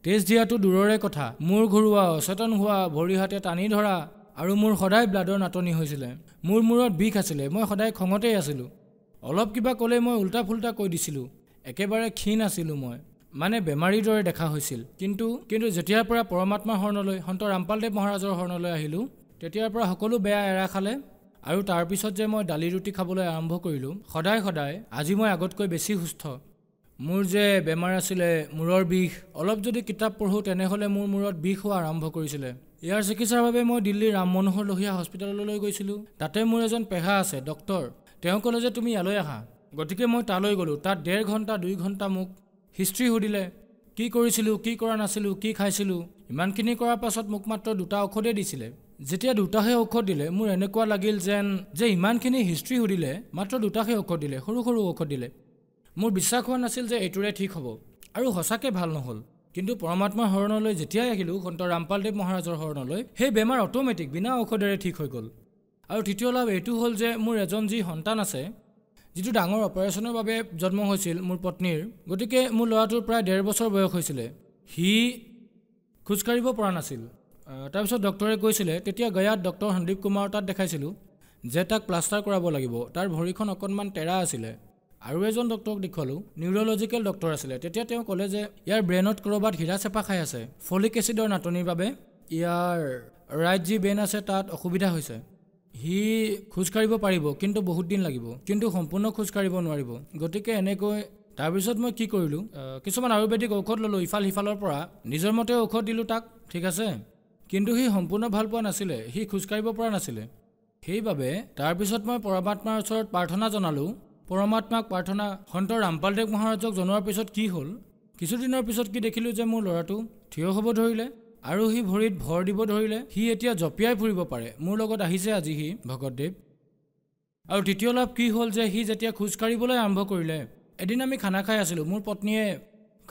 টেষ্ট দিয়াটো দূৰৰে কথা, মূৰ ঘূৰোৱা, অচেতন হোৱা, ভৰি হাতে টানি ধৰা, আৰু মোৰ সদায় ব্লাডৰ নাটনি হৈছিলে। মোৰ মূৰত বিষ আছিলে, মই সদায় খঙতেই আছিলোঁ। অলপ কিবা ক'লে মই উল্টা ফুল্টা কৈ দিছিলোঁ। একেবাৰে ক্ষীণ আছিলোঁ মই, মানে বেমাৰীৰ দৰে দেখা হৈছিল। কিন্তু যেতিয়াৰ পৰা পৰমাত্মাৰ শৰণলৈ, সন্ত ৰামপালদেৱ মহাৰাজৰ শৰণলৈ আহিলোঁ, তেতিয়াৰ পৰা সকলো বেয়া এৰা খালে। আৰু তাৰপিছত যে মই দালি ৰুটি খাবলৈ আৰম্ভ কৰিলোঁ, সদায় আজি মই আগতকৈ বেছি সুস্থ। মোৰ যে বেমাৰ আছিলে মূৰৰ বিষ, অলপ যদি কিতাপ পঢ়োঁ তেনেহ'লে মোৰ মূৰত বিষ হোৱা আৰম্ভ কৰিছিলে। ইয়াৰ চিকিৎসাৰ বাবে মই দিল্লীৰ ৰাম মনোহৰ লোহিয়া হস্পিটেললৈ গৈছিলোঁ। তাতে মোৰ এজন পেহা আছে ডক্টৰ, তেওঁ ক'লে যে তুমি ইয়ালৈ আহা। গতিকে মই তালৈ গ'লোঁ। তাত 1.5 ঘণ্টা 2 ঘণ্টা মোক হিষ্ট্ৰী সুধিলে, কি কৰিছিলোঁ, কি কৰা নাছিলোঁ, কি খাইছিলোঁ। ইমানখিনি কৰাৰ পাছত মোক মাত্ৰ 2টা ঔষধেই দিছিলে। যেতিয়া 2টাহে ঔষধ দিলে মোৰ এনেকুৱা লাগিল যে ইমানখিনি হিষ্ট্ৰী সুধিলে মাত্ৰ 2টাহে ঔষধ দিলে, সৰু ঔষধ দিলে। মোৰ বিশ্বাস হোৱা নাছিল যে এইটোৰে ঠিক হ'ব, আৰু সঁচাকৈ ভাল নহ'ল। কিন্তু পৰমাত্মাৰ শৰণলৈ যেতিয়াই আহিলোঁ, সন্ত ৰামপালদেৱ মহাৰাজৰ শৰণলৈ, সেই বেমাৰ অট'মেটিক বিনা ঔষধেৰে ঠিক হৈ গ'ল। আৰু তৃতীয় লাভ এইটো হ'ল যে মোৰ এজন যি সন্তান আছে, যিটো ডাঙৰ অপাৰেশ্যনৰ বাবে জন্ম হৈছিল মোৰ পত্নীৰ, গতিকে মোৰ ল'ৰাটোৰ প্ৰায় 1.5 বছৰ বয়স হৈছিলে। সি খোজকাঢ়িব পৰা নাছিল। তাৰপিছত ডক্টৰে কৈছিলে, তেতিয়া গয়াত ডক্টৰ সন্দীপ কুমাৰ তাত দেখাইছিলোঁ, যে তাক প্লাষ্টাৰ কৰাব লাগিব, তাৰ ভৰিখন অকণমান টেৰা আছিলে। আৰু এজন ডক্টৰক দেখুৱালোঁ, নিউৰলজিকেল ডক্টৰ আছিলে। তেতিয়া তেওঁ ক'লে যে ইয়াৰ ব্ৰেইনত ক'ৰবাত হীৰা চেপা খাই আছে, ফলিক এচিডৰ নাটনিৰ বাবে ইয়াৰ ৰাইট যি ব্ৰেইন আছে তাত অসুবিধা হৈছে। সি খোজকাঢ়িব পাৰিব, কিন্তু বহুত দিন লাগিব, কিন্তু সম্পূৰ্ণ খোজকাঢ়িব নোৱাৰিব। গতিকে এনেকৈ তাৰপিছত মই কি কৰিলোঁ, কিছুমান আয়ুৰ্বেদিক ঔষধ ল'লোঁ ইফাল সিফালৰ পৰা, নিজৰ মতে ঔষধ দিলোঁ তাক, ঠিক আছে। কিন্তু সি সম্পূৰ্ণ ভাল পোৱা নাছিলে, সি খোজকাঢ়িব পৰা নাছিলে। সেইবাবে তাৰপিছত মই পৰমাত্মাৰ ওচৰত প্ৰাৰ্থনা জনালোঁ। পৰমাত্মাক প্ৰাৰ্থনা সন্ত ৰামপালদেৱ মহাৰাজক জনোৱাৰ পিছত কি হ'ল, কিছুদিনৰ পিছত কি দেখিলোঁ যে মোৰ ল'ৰাটো থিয় হ'ব ধৰিলে, আৰু সি ভৰিত ভৰ দিব ধৰিলে। সি এতিয়া জঁপিয়াই ফুৰিব পাৰে। মোৰ লগত আহিছে আজি সি ভগতদেৱ। আৰু তৃতীয় লাভ কি হ'ল যে সি যেতিয়া খোজকাঢ়িবলৈ আৰম্ভ কৰিলে, এদিন আমি খানা খাই আছিলোঁ, মোৰ পত্নীয়ে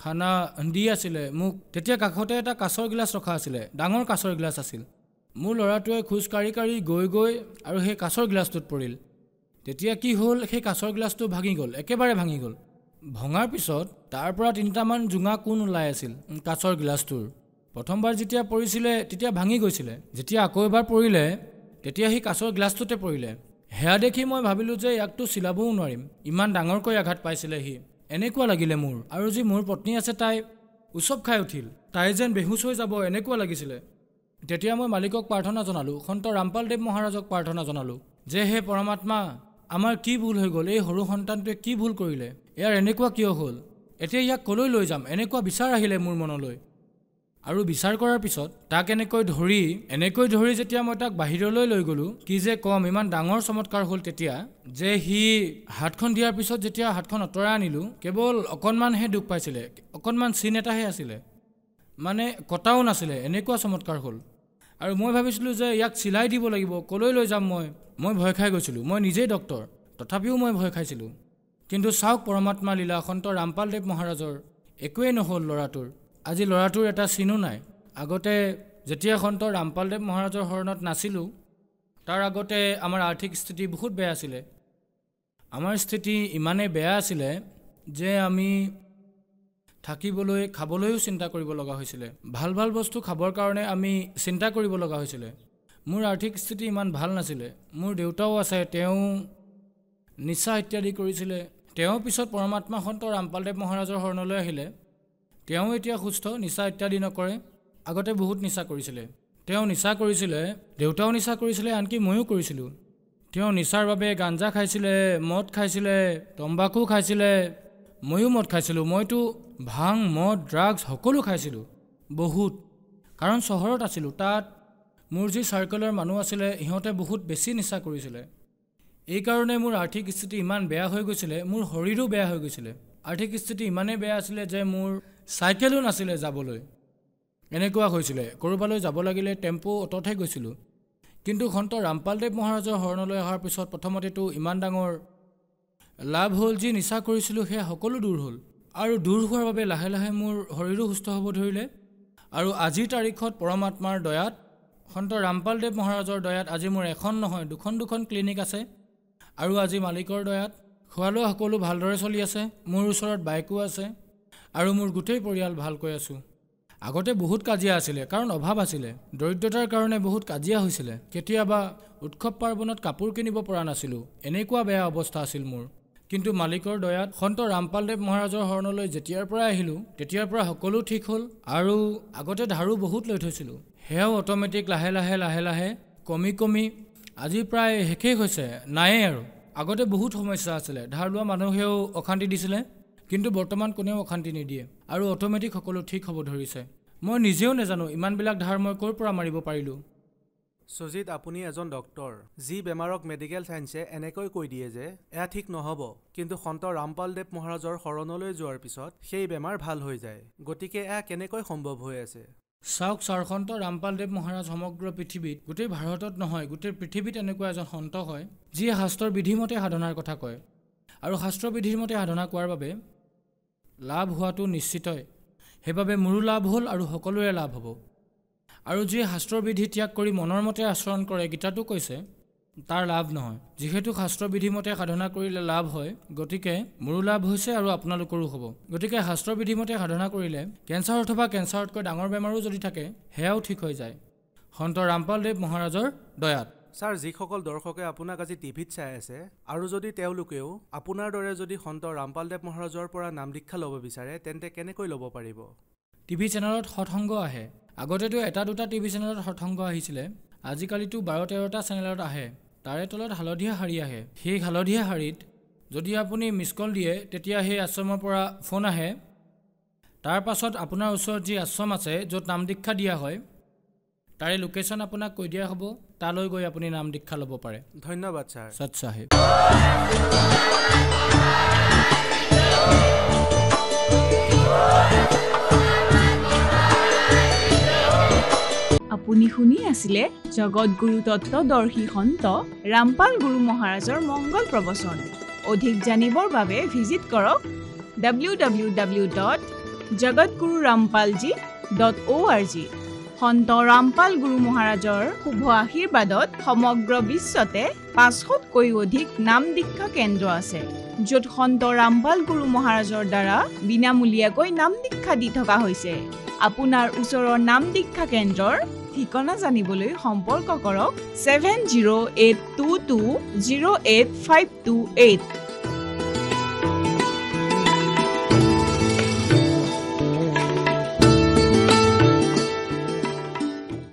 খানা দি আছিলে মোক। তেতিয়া কাষতে এটা কাঁচৰ গিলাচ ৰখা আছিলে, ডাঙৰ কাঁচৰ গিলাচ আছিল। মোৰ ল'ৰাটোৱে খোজকাঢ়ি গৈ আৰু সেই কাঁচৰ গিলাচটোত পৰিল। তেতিয়া কি হ'ল, সেই কাঁচৰ গিলাচটো ভাঙি গ'ল, একেবাৰে ভাঙি গ'ল। ভঙাৰ পিছত তাৰ পৰা 3টামান জোঙা কোণ ওলাই আছিল কাঁচৰ গিলাচটোৰ। প্ৰথমবাৰ যেতিয়া পৰিছিলে তেতিয়া ভাঙি গৈছিলে, যেতিয়া আকৌ এবাৰ পৰিলে তেতিয়া সি কাঁচৰ গিলাচটোতে পৰিলে। সেয়া দেখি মই ভাবিলোঁ যে ইয়াকতো চিলাবও নোৱাৰিম, ইমান ডাঙৰকৈ আঘাত পাইছিলে সি, এনেকুৱা লাগিলে মোৰ। আৰু যি মোৰ পত্নী আছে তাই উচপ খাই উঠিল, তাই যেন বেহুচ হৈ যাব এনেকুৱা লাগিছিলে। তেতিয়া মই মালিকক প্ৰাৰ্থনা জনালোঁ, সন্ত ৰামপালদেৱ মহাৰাজক প্ৰাৰ্থনা জনালোঁ যে হে পৰমাত্মা, আমাৰ কি ভুল হৈ গ'ল, এই সৰু সন্তানটোৱে কি ভুল কৰিলে, ইয়াৰ এনেকুৱা কিয় হ'ল, এতিয়া ইয়াক কলৈ লৈ যাম এনেকুৱা বিচাৰ আহিলে মোৰ মনলৈ আৰু বিচাৰ কৰাৰ পিছত তাক এনেকৈ ধৰি যেতিয়া মই তাক বাহিৰলৈ লৈ গ'লো কি যে কম ইমান ডাঙৰ চমৎকাৰ হ'ল তেতিয়া যে সি হাতখন দিয়াৰ পিছত যেতিয়া হাতখন অতৰাই আনিলোঁ কেৱল অকণমানহে দুখ পাইছিলে অকণমান চিন এটাহে আছিলে মানে কটাও নাছিলে এনেকুৱা চমৎকাৰ হ'ল আৰু মই ভাবিছিলোঁ যে ইয়াক চিলাই দিব লাগিব কলৈ লৈ যাম মই ভয় খাই গৈছিলোঁ মই নিজেই ডক্তৰ তথাপিও মই ভয় খাইছিলোঁ কিন্তু চাওক পৰমাত্মা লীলা সন্ত ৰামপালদেৱ মহাৰাজৰ একোৱেই নহ'ল ল'ৰাটোৰ আজি ল'ৰাটোৰ এটা চিনো নাই আগতে যেতিয়া সন্ত ৰামপালদেৱ মহাৰাজৰ শৰণত নাছিলোঁ তাৰ আগতে আমাৰ আৰ্থিক স্থিতি বহুত বেয়া আছিলে আমাৰ স্থিতি ইমানেই বেয়া আছিলে যে আমি থাকিবলৈ খাবলৈও চিন্তা কৰিব লগা হৈছিলে ভাল ভাল বস্তু খাবৰ কাৰণে আমি চিন্তা কৰিব লগা হৈছিলে মোৰ আৰ্থিক স্থিতি ইমান ভাল নাছিলে মোৰ দেউতাও আছে তেওঁ নিচা ইত্যাদি কৰিছিলে তেওঁ পিছত পৰমাত্মা সন্ত ৰামপালদেৱ মহাৰাজৰ শৰণলৈ আহিলে তেওঁ এতিয়া সুস্থ নিচা ইত্যাদি নকৰে আগতে বহুত নিচা কৰিছিলে তেওঁ নিচা কৰিছিলে দেউতাও নিচা কৰিছিলে আনকি ময়ো কৰিছিলোঁ তেওঁ নিচাৰ বাবে গাঞ্জা খাইছিলে মদ খাইছিলে তম্বাকু খাইছিলে ময়ো মদ খাইছিলোঁ মইতো ভাং মদ ড্ৰাগছ সকলো খাইছিলোঁ বহুত কাৰণ চহৰত আছিলোঁ তাত মোৰ যি চাৰ্কলৰ মানুহ আছিলে ইহঁতে বহুত বেছি নিচা কৰিছিলে এইকাৰণে মোৰ আৰ্থিক স্থিতি ইমান বেয়া হৈ গৈছিলে মোৰ শৰীৰো বেয়া হৈ গৈছিলে আৰ্থিক স্থিতি ইমানেই বেয়া আছিলে যে মোৰ চাইকেলো নাছিলে যাবলৈ এনেকুৱা হৈছিলে ক'ৰবালৈ যাব লাগিলে টেম্পো অটতহে গৈছিলোঁ কিন্তু সন্ত ৰামপালদেৱ মহাৰাজৰ শৰণলৈ অহাৰ পিছত প্ৰথমতেতো ইমান ডাঙৰ লাভ হ'ল যি নিচা কৰিছিলোঁ সেয়া সকলো দূৰ হ'ল আৰু দূৰ হোৱাৰ বাবে লাহে লাহে মোৰ শৰীৰো সুস্থ হ'ব ধৰিলে আৰু আজিৰ তাৰিখত পৰমাত্মাৰ দয়াত সন্ত ৰামপালদেৱ মহাৰাজৰ দয়াত আজি মোৰ এখন নহয় দুখন ক্লিনিক আছে আৰু আজি মালিকৰ দয়াত খোৱা লোৱা সকলো ভালদৰে চলি আছে মোৰ ওচৰত বাইকো আছে আৰু মোৰ গোটেই পৰিয়াল ভালকৈ আছোঁ আগতে বহুত কাজিয়া আছিলে কাৰণ অভাৱ আছিলে দৰিদ্ৰতাৰ কাৰণে বহুত কাজিয়া হৈছিলে কেতিয়াবা উৎসৱ পাৰ্বণত কাপোৰ কিনিব পৰা নাছিলোঁ এনেকুৱা বেয়া অৱস্থা আছিল মোৰ কিন্তু মালিকৰ দয়াত সন্ত ৰামপালদেৱ মহাৰাজৰ শৰণলৈ যেতিয়াৰ পৰা আহিলোঁ তেতিয়াৰ পৰা সকলো ঠিক হ'ল আৰু আগতে ধাৰো বহুত লৈ থৈছিলোঁ সেয়াও অট'মেটিক লাহে লাহে কমি আজি প্ৰায় শেষেই হৈছে নায়েই আৰু আগতে বহুত সমস্যা আছিলে ধাৰ লোৱা মানুহেও অশান্তি দিছিলে কিন্তু বৰ্তমান কোনেও অশান্তি নিদিয়ে আৰু অট'মেটিক সকলো ঠিক হ'ব ধৰিছে মই নিজেও নাজানো ইমানবিলাক ধাৰ মই ক'ৰ পৰা মাৰিব পাৰিলোঁ সুজিত আপুনি এজন ডক্তৰ যি বেমাৰক মেডিকেল চায়েন্সে এনেকৈ কৈ দিয়ে যে এয়া ঠিক নহ'ব কিন্তু সন্ত ৰামপালদেৱ মহাৰাজৰ শৰণলৈ যোৱাৰ পিছত সেই বেমাৰ ভাল হৈ যায় গতিকে এয়া কেনেকৈ সম্ভৱ হৈ আছে চাওক ছাৰ সন্ত ৰামপালদেৱ মহাৰাজ সমগ্ৰ পৃথিৱীত গোটেই ভাৰতত নহয় গোটেই পৃথিৱীত এনেকুৱা এজন সন্ত হয় যিয়ে শাস্ত্ৰৰ বিধিমতে সাধনাৰ কথা কয় আৰু শাস্ত্ৰৰ বিধিৰ মতে সাধনা কৰাৰ বাবে লাভ হোৱাটো নিশ্চিতই সেইবাবে মোৰো লাভ হ'ল আৰু সকলোৰে লাভ হ'ব আৰু যিয়ে শাস্ত্ৰৰ বিধি ত্যাগ কৰি মনৰ মতে আচৰণ কৰে গীতাটো কৈছে তাৰ লাভ নহয় যিহেতু শাস্ত্ৰৰ বিধিমতে সাধনা কৰিলে লাভ হয় গতিকে মোৰো লাভ হৈছে আৰু আপোনালোকৰো হ'ব গতিকে শাস্ত্ৰৰ বিধিমতে সাধনা কৰিলে কেঞ্চাৰ অথবা কেঞ্চাৰতকৈ ডাঙৰ বেমাৰো যদি থাকে সেয়াও ঠিক হৈ যায় সন্ত ৰামপালদেৱ মহাৰাজৰ দয়াত ছাৰ যিসকল দৰ্শকে আপোনাক আজি টিভিত চাই আছে আৰু যদি তেওঁলোকেও আপোনাৰ দৰে যদি সন্ত ৰামপালদেৱ মহাৰাজৰ পৰা নাম দীক্ষা ল'ব বিচাৰে তেন্তে কেনেকৈ ল'ব পাৰিব টিভি চেনেলত সৎসংগ আহে আগতেতো এটা দুটা টিভি চেনেলত সৎসংগ আহিছিলে আজিকালিতো 12-13টা চেনেলত আহে তাৰে তলত হালধীয়া শাৰী আহে সেই হালধীয়া শাৰীত যদি আপুনি মিছ কল দিয়ে তেতিয়া সেই আশ্ৰমৰ পৰা ফোন আহে তাৰ পাছত আপোনাৰ ওচৰত যি আশ্ৰম আছে য'ত নাম দীক্ষা দিয়া হয় তাৰে লোকেশ্যন আপোনাক কৈ দিয়া হ'ব তালৈ গৈ আপুনি নাম দীক্ষা ল'ব পাৰে ধন্যবাদ ছাৰ সৎ সাহেব আপুনি শুনি আছিলে জগতগুৰু তত্ত্বদৰ্শী সন্ত ৰামপাল গুৰু মহাৰাজৰ মংগল প্ৰবচন অধিক জানিবৰ বাবে ভিজিট কৰক www.jagatgururampalji.org সন্ত ৰামপাল গুৰু মহাৰাজৰ শুভ আশীৰ্বাদত সমগ্ৰ বিশ্বতে 500তকৈ অধিক নাম দীক্ষা কেন্দ্ৰ আছে য'ত সন্ত ৰামপাল গুৰু মহাৰাজৰ দ্বাৰা বিনামূলীয়াকৈ নাম দীক্ষা দি থকা হৈছে আপোনাৰ ওচৰৰ নাম দীক্ষা কেন্দ্ৰৰ ঠিকনা জানিবলৈ সম্পৰ্ক কৰক 7082208528